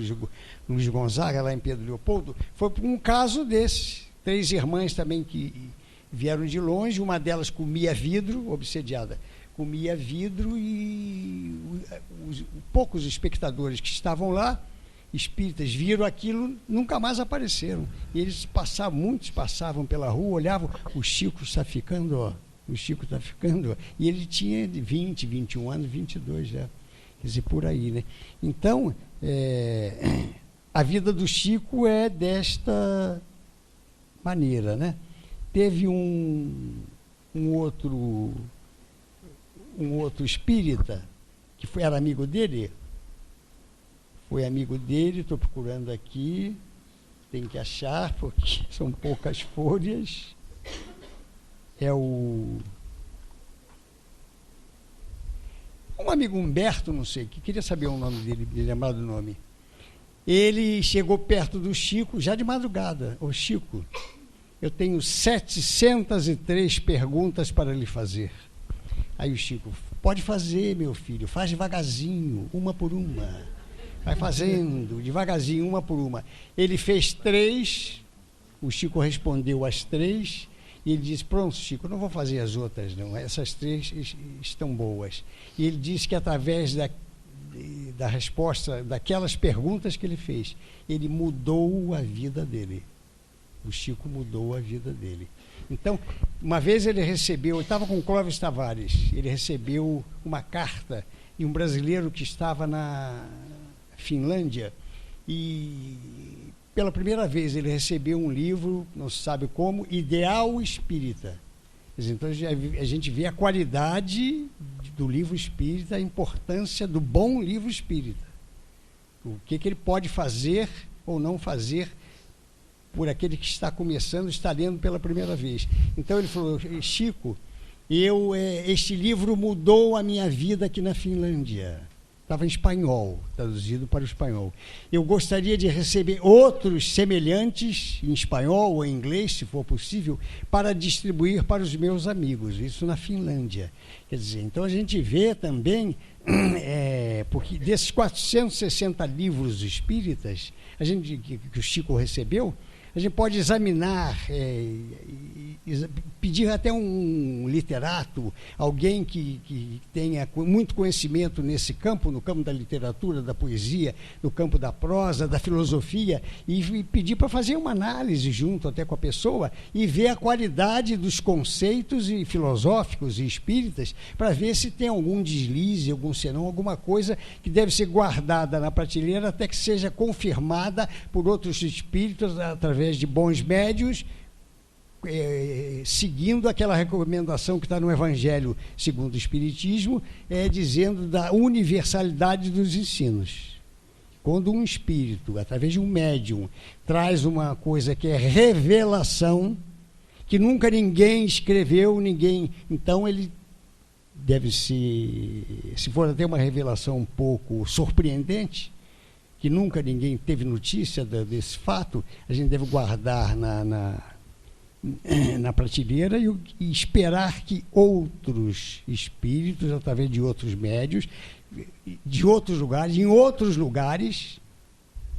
Luiz Gonzaga, lá em Pedro Leopoldo, foi por um caso desse. 3 irmãs também que vieram de longe, uma delas comia vidro, obsediada, comia vidro, e poucos espectadores que estavam lá espíritas viram aquilo, nunca mais apareceram. E eles muitos passavam pela rua, olhavam, o Chico está ficando, ó, o Chico está ficando, ó. E ele tinha 20, 21 anos, 22 já, quer dizer, por aí, né? Então, a vida do Chico é desta maneira, né? Teve um outro espírita que era amigo dele. Foi amigo dele, estou procurando aqui, tem que achar, porque são poucas folhas. É um amigo Humberto, não sei, que queria saber o nome dele, me lembrar do nome. Ele chegou perto do Chico, já de madrugada. Ô Chico, eu tenho 703 perguntas para lhe fazer. Aí o Chico, pode fazer, meu filho, faz devagarzinho, uma por uma. Vai fazendo, devagarzinho, uma por uma. Ele fez 3, o Chico respondeu as 3, e ele disse, pronto, Chico, eu não vou fazer as outras, não. Essas 3 estão boas. E ele disse que através da resposta, daquelas perguntas que ele fez, ele mudou a vida dele. O Chico mudou a vida dele. Então, uma vez ele recebeu, eu estava com o Clóvis Tavares, ele recebeu uma carta de um brasileiro que estava na Finlândia, e pela primeira vez ele recebeu um livro, não se sabe como, Ideal Espírita. Então a gente vê a qualidade do livro espírita, a importância do bom livro espírita. O que ele pode fazer ou não fazer por aquele que está começando, está lendo pela primeira vez. Então ele falou, Chico, este livro mudou a minha vida aqui na Finlândia. Estava em espanhol, traduzido para o espanhol. Eu gostaria de receber outros semelhantes, em espanhol ou em inglês, se for possível, para distribuir para os meus amigos, isso na Finlândia. Quer dizer, então a gente vê também, porque desses 460 livros espíritas que o Chico recebeu, a gente pode examinar, pedir até um literato, alguém que tenha muito conhecimento nesse campo, no campo da literatura, da poesia, no campo da prosa, da filosofia, e pedir para fazer uma análise junto até com a pessoa e ver a qualidade dos conceitos filosóficos e espíritas, para ver se tem algum deslize, algum senão, alguma coisa que deve ser guardada na prateleira até que seja confirmada por outros espíritos através de bons médios, seguindo aquela recomendação que está no Evangelho segundo o Espiritismo, dizendo da universalidade dos ensinos. Quando um espírito, através de um médium, traz uma coisa que é revelação, que nunca ninguém escreveu, então ele deve se for até uma revelação um pouco surpreendente, que nunca ninguém teve notícia desse fato, a gente deve guardar na prateleira e esperar que outros espíritos, através de outros médios, de outros lugares, em outros lugares,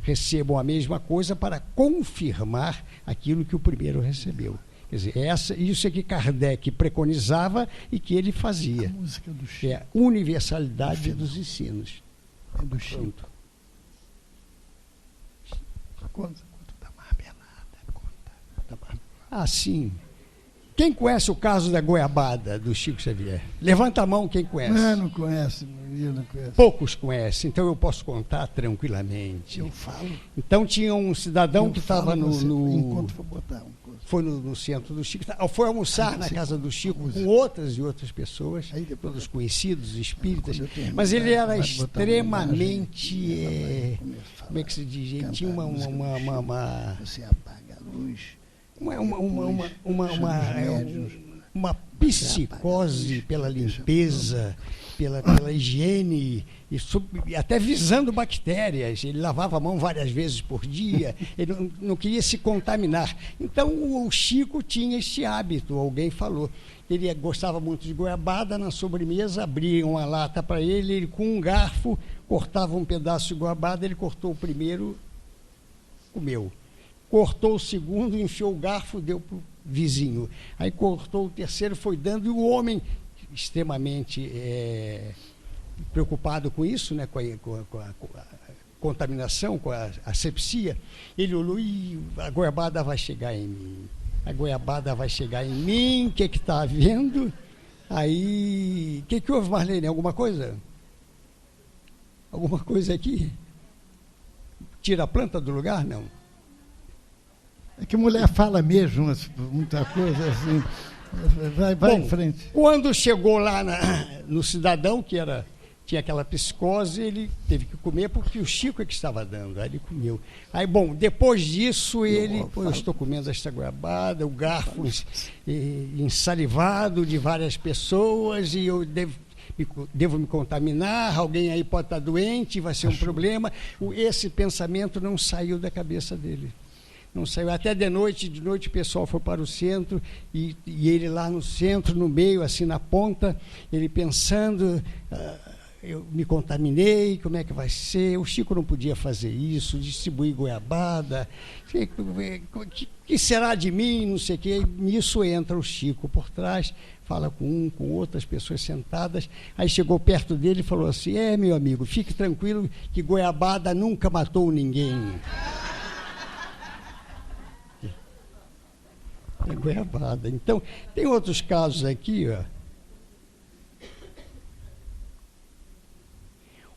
recebam a mesma coisa para confirmar aquilo que o primeiro recebeu. Quer dizer, isso é que Kardec preconizava e que ele fazia. A música do Chico. É a universalidade dos ensinos. É do Chico. Conta da marmelada. Ah, sim. Quem conhece o caso da goiabada do Chico Xavier? Levanta a mão quem conhece. Não conhece, eu não conheço. Poucos conhecem, então eu posso contar tranquilamente. Eu falo. Então tinha um cidadão que estava enquanto for botar foi no centro do Chico, foi almoçar na casa do Chico com outras e outras pessoas, todos conhecidos, espíritas, mas ele era extremamente, como é que se diz? Ele tinha Você apaga a luz. Uma psicose pela limpeza, pela higiene, e até visando bactérias. Ele lavava a mão várias vezes por dia, ele não queria se contaminar. Então o Chico tinha este hábito, alguém falou. Ele gostava muito de goiabada, na sobremesa abriam uma lata para ele com um garfo cortava um pedaço de goiabada, ele cortou o primeiro, comeu. Cortou o segundo, enfiou o garfo, deu para o vizinho. Aí cortou o terceiro, foi dando, e o homem, extremamente preocupado com isso, né, contaminação, com a asepsia, ele olhou e a goiabada vai chegar em mim. A goiabada vai chegar em mim, o que está havendo? Aí, o que houve, Marlene? Alguma coisa? Alguma coisa aqui? Tira a planta do lugar? Não. É que mulher fala mesmo muita coisa assim. Vai Bom, em frente. Quando chegou lá no cidadão, tinha aquela psicose, ele teve que comer porque o Chico é que estava dando, aí ele comeu. Aí, bom, depois disso, eu estou comendo esta goiabada, o garfo ensalivado de várias pessoas, e eu devo me contaminar, alguém aí pode estar doente, vai ser um problema. Esse pensamento não saiu da cabeça dele. Não saiu. Até de noite o pessoal foi para o centro, e ele lá no centro, no meio, assim, na ponta, ele pensando... eu me contaminei, como é que vai ser? O Chico não podia fazer isso, distribuir goiabada, que será de mim, não sei o quê. Nisso entra o Chico por trás, fala com outras pessoas sentadas, aí chegou perto dele e falou assim: meu amigo, fique tranquilo que goiabada nunca matou ninguém. É goiabada. Então, tem outros casos aqui, ó.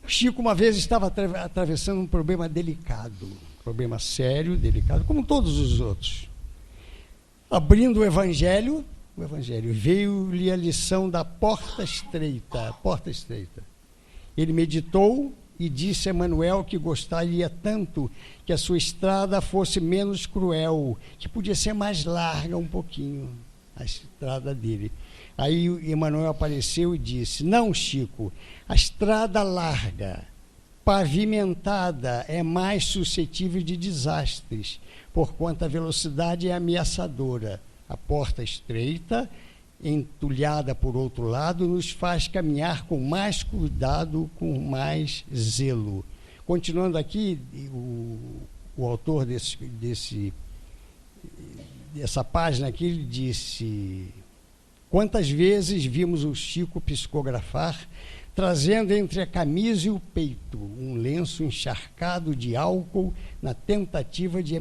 O Chico uma vez estava atravessando um problema delicado, um problema sério, delicado, como todos os outros. Abrindo o Evangelho, veio-lhe a lição da porta estreita, Ele meditou e disse a Emanuel que gostaria tanto que a sua estrada fosse menos cruel, que podia ser mais larga um pouquinho, a estrada dele. Aí Emanuel apareceu e disse: não, Chico, a estrada larga, pavimentada, é mais suscetível de desastres, porquanto a velocidade é ameaçadora. A porta estreita, entulhada por outro lado, nos faz caminhar com mais cuidado, com mais zelo. Continuando aqui, o autor dessa página aqui, ele disse: quantas vezes vimos o Chico psicografar, trazendo entre a camisa e o peito um lenço encharcado de álcool na tentativa de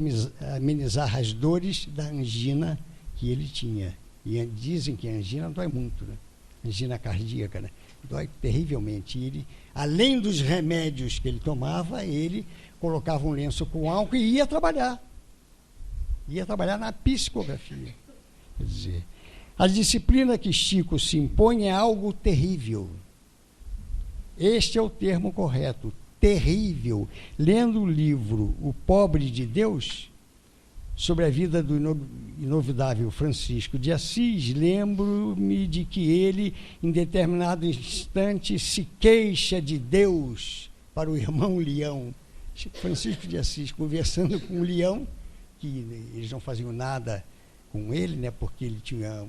amenizar as dores da angina que ele tinha. E dizem que a angina dói muito, né? Angina cardíaca, né? Dói terrivelmente. E ele, além dos remédios que ele tomava, ele colocava um lenço com álcool e ia trabalhar. Ia trabalhar na psicografia. Quer dizer, a disciplina que Chico se impõe é algo terrível. Este é o termo correto, terrível. Lendo o livro O Pobre de Deus, sobre a vida do inovidável Francisco de Assis, lembro-me de que ele, em determinado instante, se queixa de Deus para o irmão Leão. Francisco de Assis conversando com o Leão, que eles não faziam nada com ele, né, porque ele tinha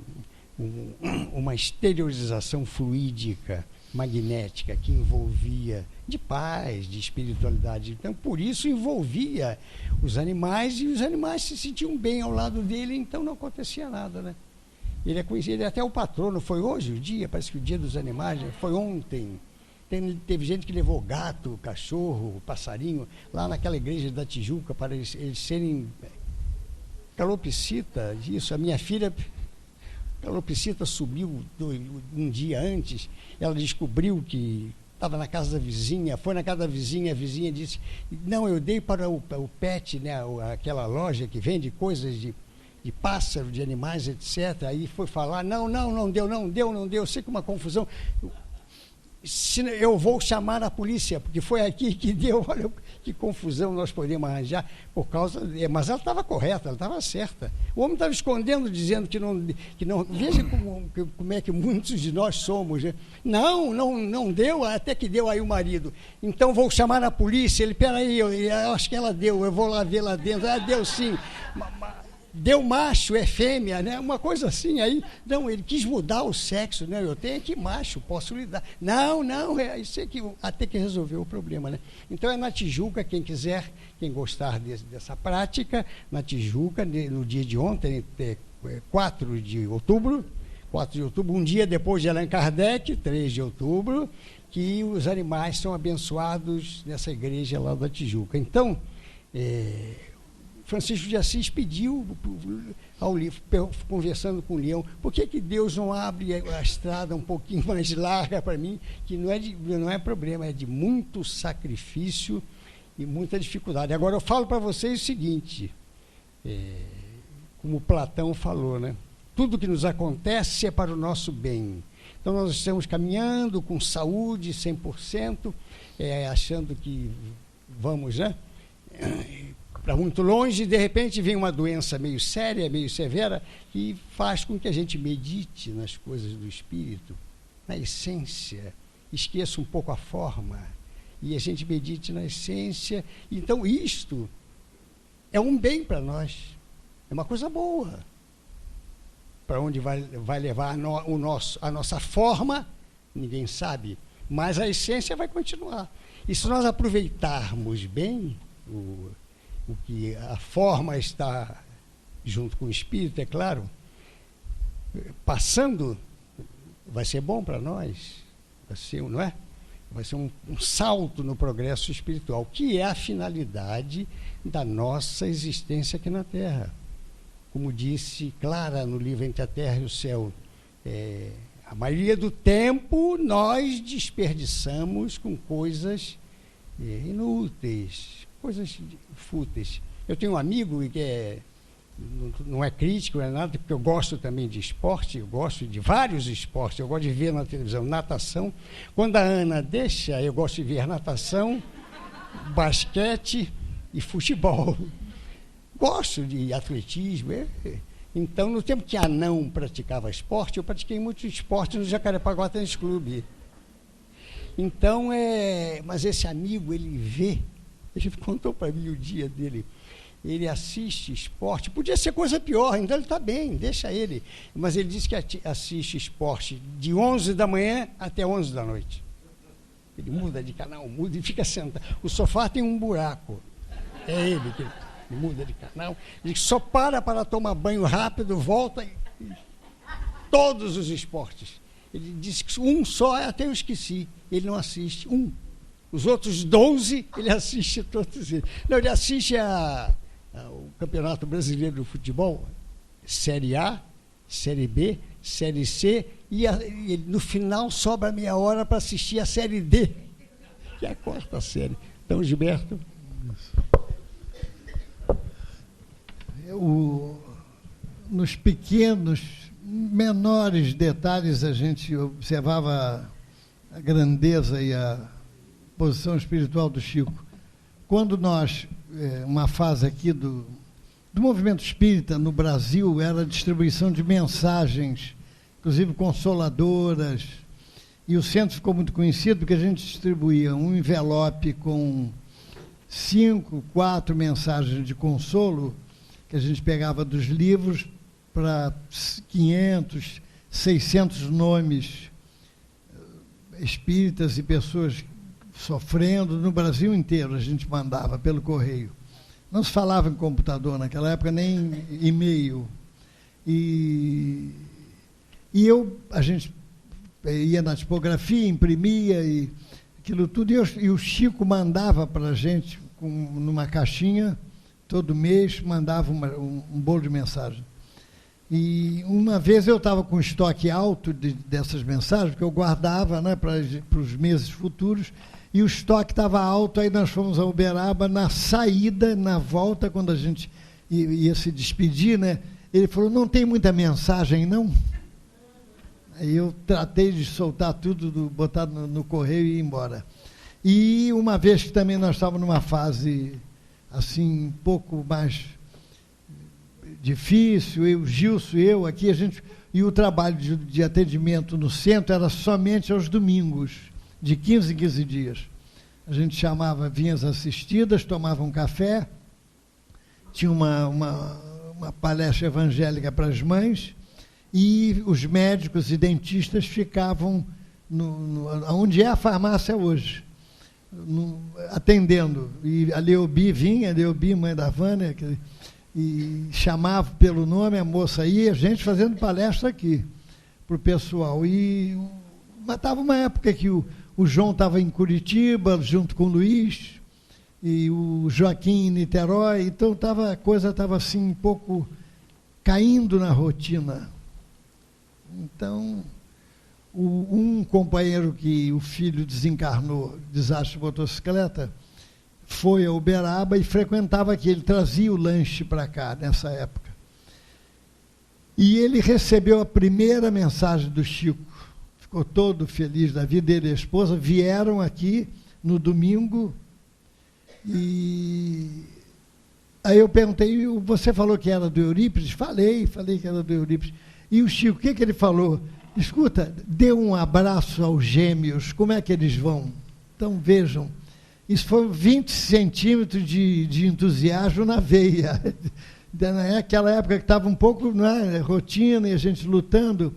uma exteriorização fluídica, magnética, que envolvia de paz, de espiritualidade. Então, por isso, envolvia os animais, e os animais se sentiam bem ao lado dele, então não acontecia nada, né? Ele é conhecido, ele é até o patrono. Foi hoje o dia, parece que o dia dos animais, né? Foi ontem. Teve gente que levou gato, cachorro, passarinho, lá naquela igreja da Tijuca, para eles serem calopsita, isso. A minha filha, calopsita, subiu um dia antes, ela descobriu que estava na casa da vizinha, foi na casa da vizinha, a vizinha disse: não, eu dei para o pet, né, aquela loja que vende coisas de pássaro, de animais, etc. Aí foi falar: não deu, sei que uma confusão. Eu vou chamar a polícia, porque foi aqui que deu, olha que confusão nós podemos arranjar por causa... Mas ela estava correta, ela estava certa. O homem estava escondendo, dizendo que não... Veja como é que muitos de nós somos, né? Não deu, até que deu aí o marido. Então vou chamar a polícia. Ele: peraí, eu acho que ela deu, eu vou lá ver lá dentro. Deu sim. Deu macho, é fêmea, né? Uma coisa assim. Aí, não, ele quis mudar o sexo, né? Eu tenho aqui macho, posso lidar. Não, isso é que até que resolveu o problema, né? Então é na Tijuca, quem quiser, quem gostar dessa prática, na Tijuca, no dia de ontem, 4 de outubro, 4 de outubro, um dia depois de Allan Kardec, 3 de outubro, que os animais são abençoados nessa igreja lá da Tijuca. Então, Francisco de Assis pediu ao livro, conversando com o Leão, por que Deus não abre a estrada um pouquinho mais larga para mim, que não é problema, é de muito sacrifício e muita dificuldade. Agora, eu falo para vocês o seguinte, como Platão falou, né? Tudo que nos acontece é para o nosso bem. Então, nós estamos caminhando com saúde 100%, achando que vamos, né, para muito longe, e de repente vem uma doença meio séria, meio severa, que faz com que a gente medite nas coisas do espírito, na essência, esqueça um pouco a forma, e a gente medite na essência. Então, isto é um bem para nós, é uma coisa boa. Para onde vai levar a nossa forma, ninguém sabe, mas a essência vai continuar. E se nós aproveitarmos bem o que a forma está junto com o espírito, é claro, passando, vai ser bom para nós, vai ser, não é? Vai ser um salto no progresso espiritual, que é a finalidade da nossa existência aqui na Terra. Como disse Clara no livro Entre a Terra e o Céu, a maioria do tempo nós desperdiçamos com coisas inúteis, coisas fúteis. Eu tenho um amigo que não é crítico, não é nada, porque eu gosto também de esporte, eu gosto de vários esportes, eu gosto de ver na televisão natação. Quando a Ana deixa, eu gosto de ver natação, basquete e futebol. Gosto de atletismo. Então, no tempo que a não praticava esporte, eu pratiquei muito esporte no Jacarepaguá Tênis Clube. Então, mas esse amigo, ele contou para mim o dia dele. Ele assiste esporte, podia ser coisa pior, então ele está bem, deixa ele. Mas ele disse que assiste esporte de 11 da manhã até 11 da noite. Ele muda de canal, muda e fica sentado. O sofá tem um buraco. É ele que muda de canal, ele só para tomar banho rápido, volta e todos os esportes. Ele disse que um só, até eu esqueci, ele não assiste, um. Os outros 12, ele assiste todos eles. Não, ele assiste o Campeonato Brasileiro de Futebol, Série A, Série B, Série C, e no final sobra meia hora para assistir a Série D, que é a 4ª série. Então, Gilberto... Nos pequenos, menores detalhes, a gente observava a grandeza e a posição espiritual do Chico. Quando nós, uma fase aqui do movimento espírita no Brasil, era a distribuição de mensagens, inclusive consoladoras, e o centro ficou muito conhecido porque a gente distribuía um envelope com 5, 4 mensagens de consolo, que a gente pegava dos livros, para 500, 600 nomes espíritas e pessoas sofrendo no Brasil inteiro. A gente mandava pelo correio. Não se falava em computador naquela época, nem e-mail. E a gente ia na tipografia, imprimia e aquilo tudo, e o Chico mandava para a gente numa caixinha. Todo mês mandava um bolo de mensagem. E uma vez eu estava com estoque alto dessas mensagens, porque eu guardava, né, para os meses futuros, e o estoque estava alto. Aí nós fomos a Uberaba, na saída, na volta, quando a gente ia se despedir, né, ele falou, não tem muita mensagem, não? Aí eu tratei de soltar tudo, botar no correio e ir embora. E uma vez que também nós estávamos numa fase... assim, um pouco mais difícil, o Gilson e eu aqui, e o trabalho de atendimento no centro era somente aos domingos, de 15 em 15 dias. A gente chamava, vinha as assistidas, tomava um café, tinha uma palestra evangélica para as mães, e os médicos e dentistas ficavam onde é a farmácia hoje, atendendo. E a Leobi vinha, a Leobi, mãe da Vânia, e chamava pelo nome, a moça ia, a gente fazendo palestra aqui. o pessoal. Mas estava uma época que o João estava em Curitiba, junto com o Luiz, e o Joaquim em Niterói, então a coisa estava assim um pouco caindo na rotina. Então, um companheiro que o filho desencarnou, desastre de motocicleta, foi a Uberaba e frequentava aqui, ele trazia o lanche para cá nessa época. E ele recebeu a primeira mensagem do Chico, ficou todo feliz da vida, ele e a esposa vieram aqui no domingo, e aí eu perguntei, você falou que era do Eurípides? Falei que era do Eurípides. E o Chico, o que ele falou? Escuta, dê um abraço aos gêmeos, como é que eles vão? Então vejam, isso foi 20 centímetros de entusiasmo na veia. Naquela época que estava um pouco rotina e a gente lutando,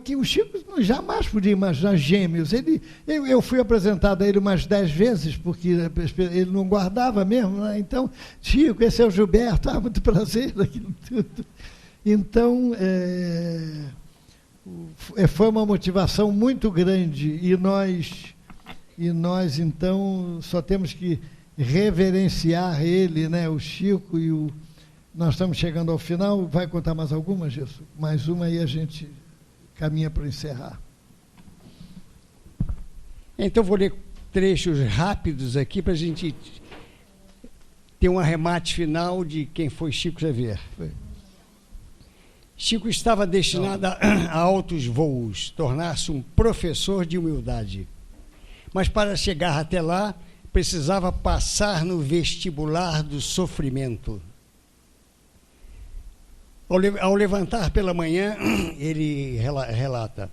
que o Chico jamais podia imaginar gêmeos. Eu fui apresentado a ele umas 10 vezes, porque ele não guardava mesmo, né? Então, Chico, esse é o Gilberto, muito prazer, aquilo tudo. Então, foi uma motivação muito grande, e nós então, só temos que reverenciar ele, né, o Chico, nós estamos chegando ao final. Vai contar mais alguma, Jesus? Mais uma e a gente caminha para encerrar. Então, vou ler trechos rápidos aqui para a gente ter um arremate final de quem foi Chico Xavier. Chico estava destinado a altos voos, tornar-se um professor de humildade. Mas para chegar até lá, precisava passar no vestibular do sofrimento. Ao levantar pela manhã, ele relata: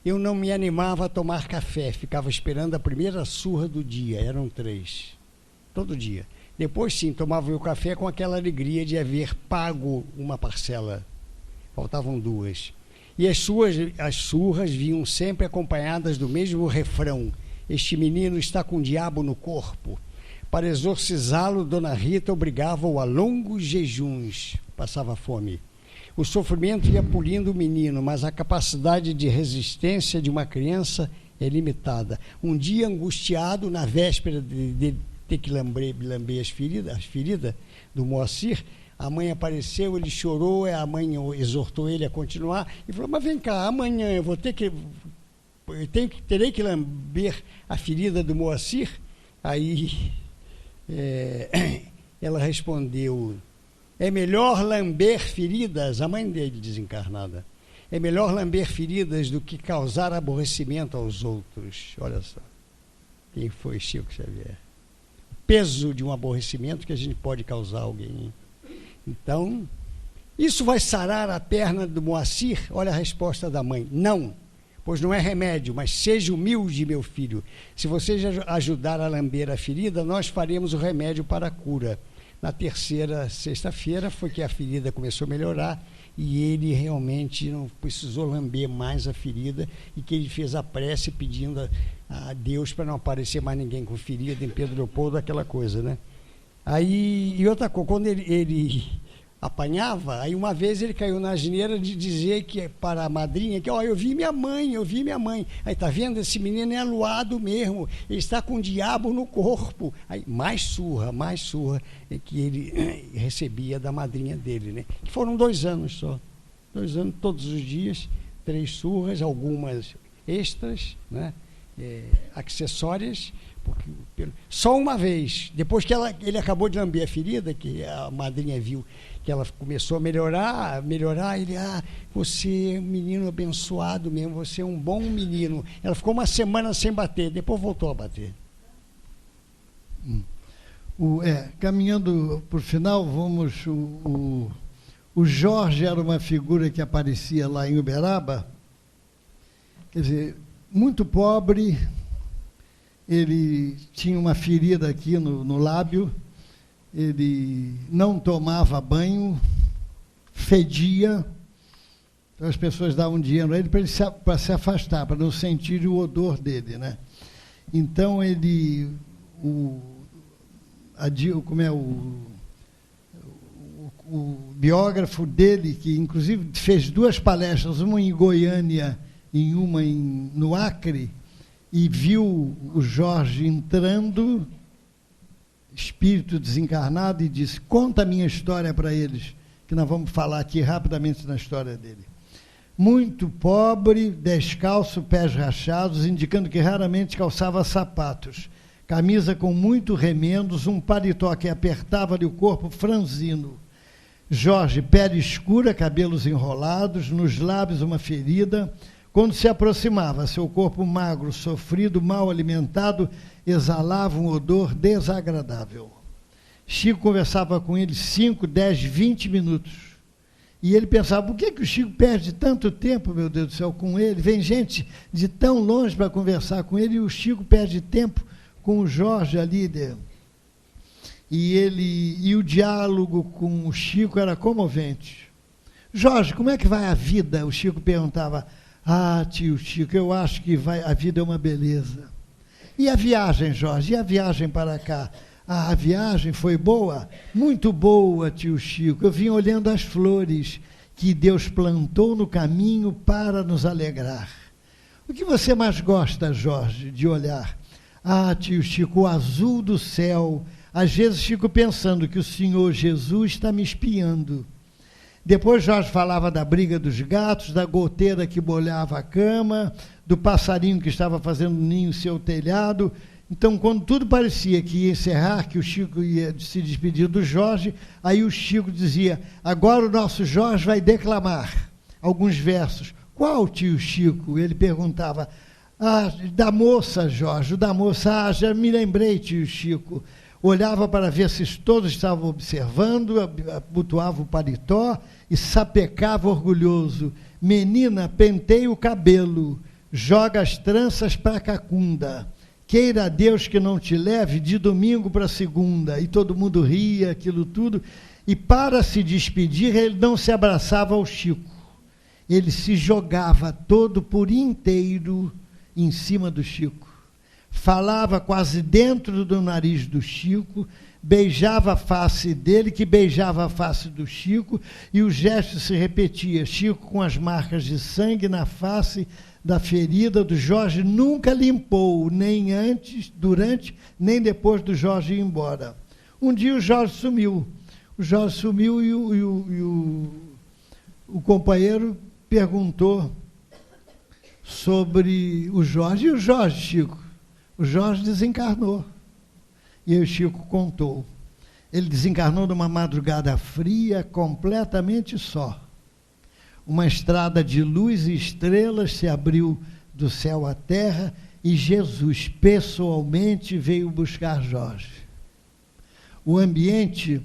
eu não me animava a tomar café, ficava esperando a primeira surra do dia, eram 3, todo dia. Depois sim, tomava o café com aquela alegria de haver pago uma parcela, faltavam 2. E as surras vinham sempre acompanhadas do mesmo refrão: este menino está com o diabo no corpo. Para exorcizá-lo, Dona Rita obrigava-o a longos jejuns, passava fome. O sofrimento ia polindo o menino, mas a capacidade de resistência de uma criança é limitada. Um dia, angustiado, na véspera de ter que lamber as feridas do Moacir, a mãe apareceu, ele chorou, a mãe exortou ele a continuar e falou: mas vem cá, amanhã eu terei que lamber a ferida do Moacir? Aí ela respondeu: é melhor lamber feridas, a mãe dele desencarnada, é melhor lamber feridas do que causar aborrecimento aos outros. Olha só, quem foi Chico Xavier? O peso de um aborrecimento que a gente pode causar a alguém. Então, isso vai sarar a perna do Moacir? Olha a resposta da mãe: não, pois não é remédio, mas seja humilde, meu filho. Se você ajudar a lamber a ferida, nós faremos o remédio para a cura. Na terceira sexta-feira foi que a ferida começou a melhorar e ele realmente não precisou lamber mais a ferida, e que ele fez a prece pedindo a Deus para não aparecer mais ninguém com ferida em Pedro Leopoldo, aquela coisa, né? Aí, e outra coisa, quando ele apanhava, aí uma vez ele caiu na asneira de dizer que para a madrinha que: ó, eu vi minha mãe. Aí, tá vendo? Esse menino é aluado mesmo, ele está com o diabo no corpo. Aí mais surra que ele recebia da madrinha dele, né? Que foram 2 anos só. 2 anos, todos os dias, 3 surras, algumas extras, né? Acessórias, porque só uma vez, depois que ele acabou de lamber a ferida, que a madrinha viu que ela começou a melhorar, ele: você é um menino abençoado mesmo, você é um bom menino. Ela ficou uma semana sem bater, depois voltou a bater. Caminhando por final, o Jorge era uma figura que aparecia lá em Uberaba, quer dizer, muito pobre. Ele tinha uma ferida aqui no lábio, ele não tomava banho, fedia, então as pessoas davam dinheiro a ele para se afastar, para não sentir o odor dele, né? Então o o biógrafo dele, que inclusive fez 2 palestras, uma em Goiânia e uma no Acre, e viu o Jorge entrando, espírito desencarnado, e disse: conta a minha história para eles, que nós vamos falar aqui rapidamente na história dele. Muito pobre, descalço, pés rachados, indicando que raramente calçava sapatos, camisa com muito remendos, um paletó que apertava-lhe o corpo franzino. Jorge, pele escura, cabelos enrolados, nos lábios uma ferida. Quando se aproximava, seu corpo magro, sofrido, mal alimentado, exalava um odor desagradável. Chico conversava com ele 5, 10, 20 minutos. E ele pensava: por que o Chico perde tanto tempo, meu Deus do céu, com ele? Vem gente de tão longe para conversar com ele, e o Chico perde tempo com o Jorge ali. E o diálogo com o Chico era comovente. Jorge, como é que vai a vida? O Chico perguntava. Ah, tio Chico, eu acho que a vida é uma beleza. E a viagem, Jorge? E a viagem para cá? Ah, a viagem foi boa? Muito boa, tio Chico. Eu vim olhando as flores que Deus plantou no caminho para nos alegrar. O que você mais gosta, Jorge, de olhar? Ah, tio Chico, o azul do céu. Às vezes fico pensando que o Senhor Jesus está me espiando. Depois Jorge falava da briga dos gatos, da goteira que molhava a cama, do passarinho que estava fazendo ninho em seu telhado. Então, quando tudo parecia que ia encerrar, que o Chico ia se despedir do Jorge, aí o Chico dizia: agora o nosso Jorge vai declamar alguns versos. Qual, tio Chico? Ele perguntava. Ah, da moça, Jorge, da moça. Ah, já me lembrei, tio Chico. Olhava para ver se todos estavam observando, abotoava o paletó e sapecava orgulhoso. Menina, penteia o cabelo, joga as tranças para a cacunda. Queira a Deus que não te leve de domingo para segunda. E todo mundo ria, aquilo tudo. E para se despedir, ele não se abraçava ao Chico. Ele se jogava todo por inteiro em cima do Chico. Falava quase dentro do nariz do Chico, beijava a face dele, que beijava a face do Chico, e o gesto se repetia. Chico com as marcas de sangue na face da ferida do Jorge, nunca limpou, nem antes, durante, nem depois do Jorge ir embora. Um dia o Jorge sumiu. O Jorge sumiu e o companheiro perguntou sobre o Jorge. E o Jorge, Chico? O Jorge desencarnou. E aí o Chico contou. Ele desencarnou numa madrugada fria, completamente só. Uma estrada de luz e estrelas se abriu do céu à terra e Jesus pessoalmente veio buscar Jorge. O ambiente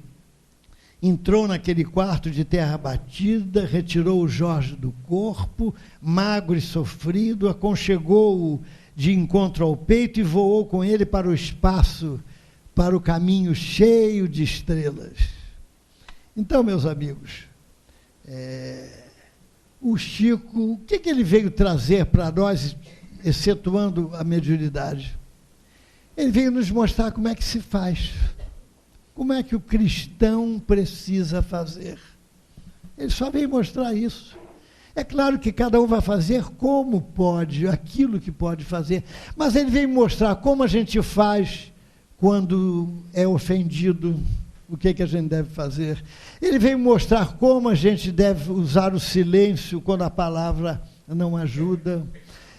entrou naquele quarto de terra batida, retirou o Jorge do corpo, magro e sofrido, aconchegou-o de encontro ao peito e voou com ele para o espaço, para o caminho cheio de estrelas. Então, meus amigos, o Chico, o que ele veio trazer para nós, excetuando a mediunidade? Ele veio nos mostrar como é que se faz, como é que o cristão precisa fazer. Ele só veio mostrar isso. É claro que cada um vai fazer como pode, aquilo que pode fazer, mas ele veio mostrar como a gente faz quando é ofendido, o que a gente deve fazer. Ele veio mostrar como a gente deve usar o silêncio quando a palavra não ajuda.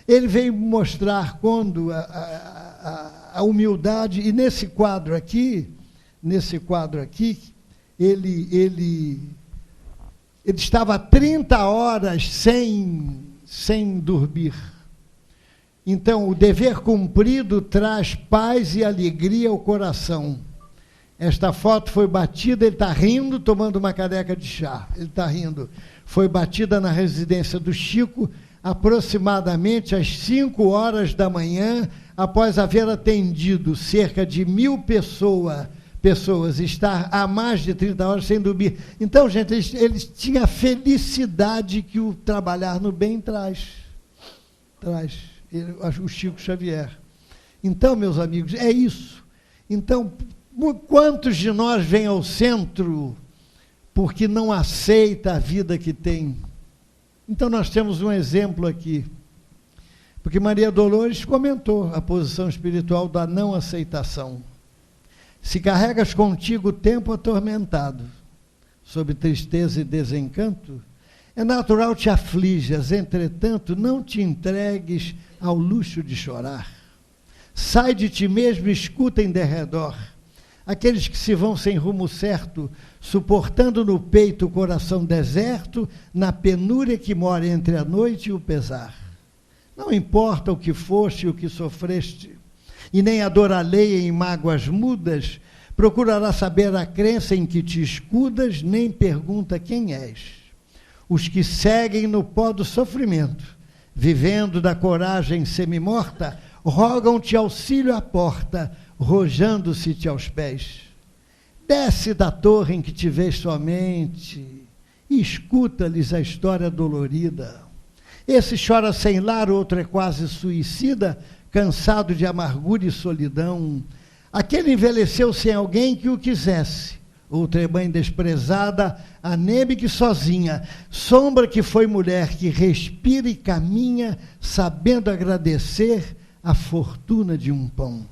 Ele veio mostrar quando a humildade, e nesse quadro aqui, ele estava 30 horas sem dormir. Então, o dever cumprido traz paz e alegria ao coração. Esta foto foi batida, ele está rindo, tomando uma caneca de chá. Ele está rindo. Foi batida na residência do Chico, aproximadamente às 5 horas da manhã, após haver atendido cerca de 1.000 pessoas, estar há mais de 30 horas sem dormir. Então, gente, eles tinham a felicidade que o trabalhar no bem traz. O Chico Xavier. Então, meus amigos, é isso. Então, quantos de nós vêm ao centro porque não aceita a vida que tem. Então nós temos um exemplo aqui, porque Maria Dolores comentou a posição espiritual da não aceitação. Se carregas contigo o tempo atormentado, sob tristeza e desencanto, é natural te aflijas, entretanto, não te entregues ao luxo de chorar. Sai de ti mesmo e escuta em derredor aqueles que se vão sem rumo certo, suportando no peito o coração deserto, na penúria que mora entre a noite e o pesar. Não importa o que foste e o que sofreste, e nem a dor alheia em mágoas mudas, procurará saber a crença em que te escudas, nem pergunta quem és. Os que seguem no pó do sofrimento, vivendo da coragem semimorta, rogam-te auxílio à porta, rojando-se-te aos pés. Desce da torre em que te vês somente e escuta-lhes a história dolorida. Esse chora sem lar, outro é quase suicida, cansado de amargura e solidão. Aquele envelheceu sem alguém que o quisesse. Outra é mãe desprezada, anêmica e sozinha, sombra que foi mulher, que respira e caminha, sabendo agradecer a fortuna de um pão.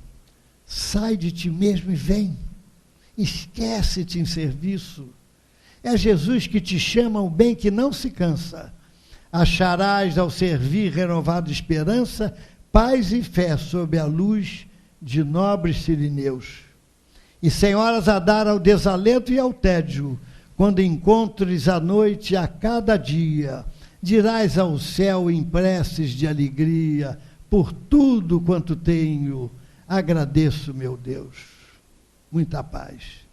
Sai de ti mesmo e vem, esquece-te em serviço. É Jesus que te chama o bem que não se cansa. Acharás ao servir renovada esperança, paz e fé sob a luz de nobres sirineus. E sem horas a dar ao desalento e ao tédio, quando encontres a noite a cada dia, dirás ao céu em preces de alegria: por tudo quanto tenho, agradeço, meu Deus. Muita paz.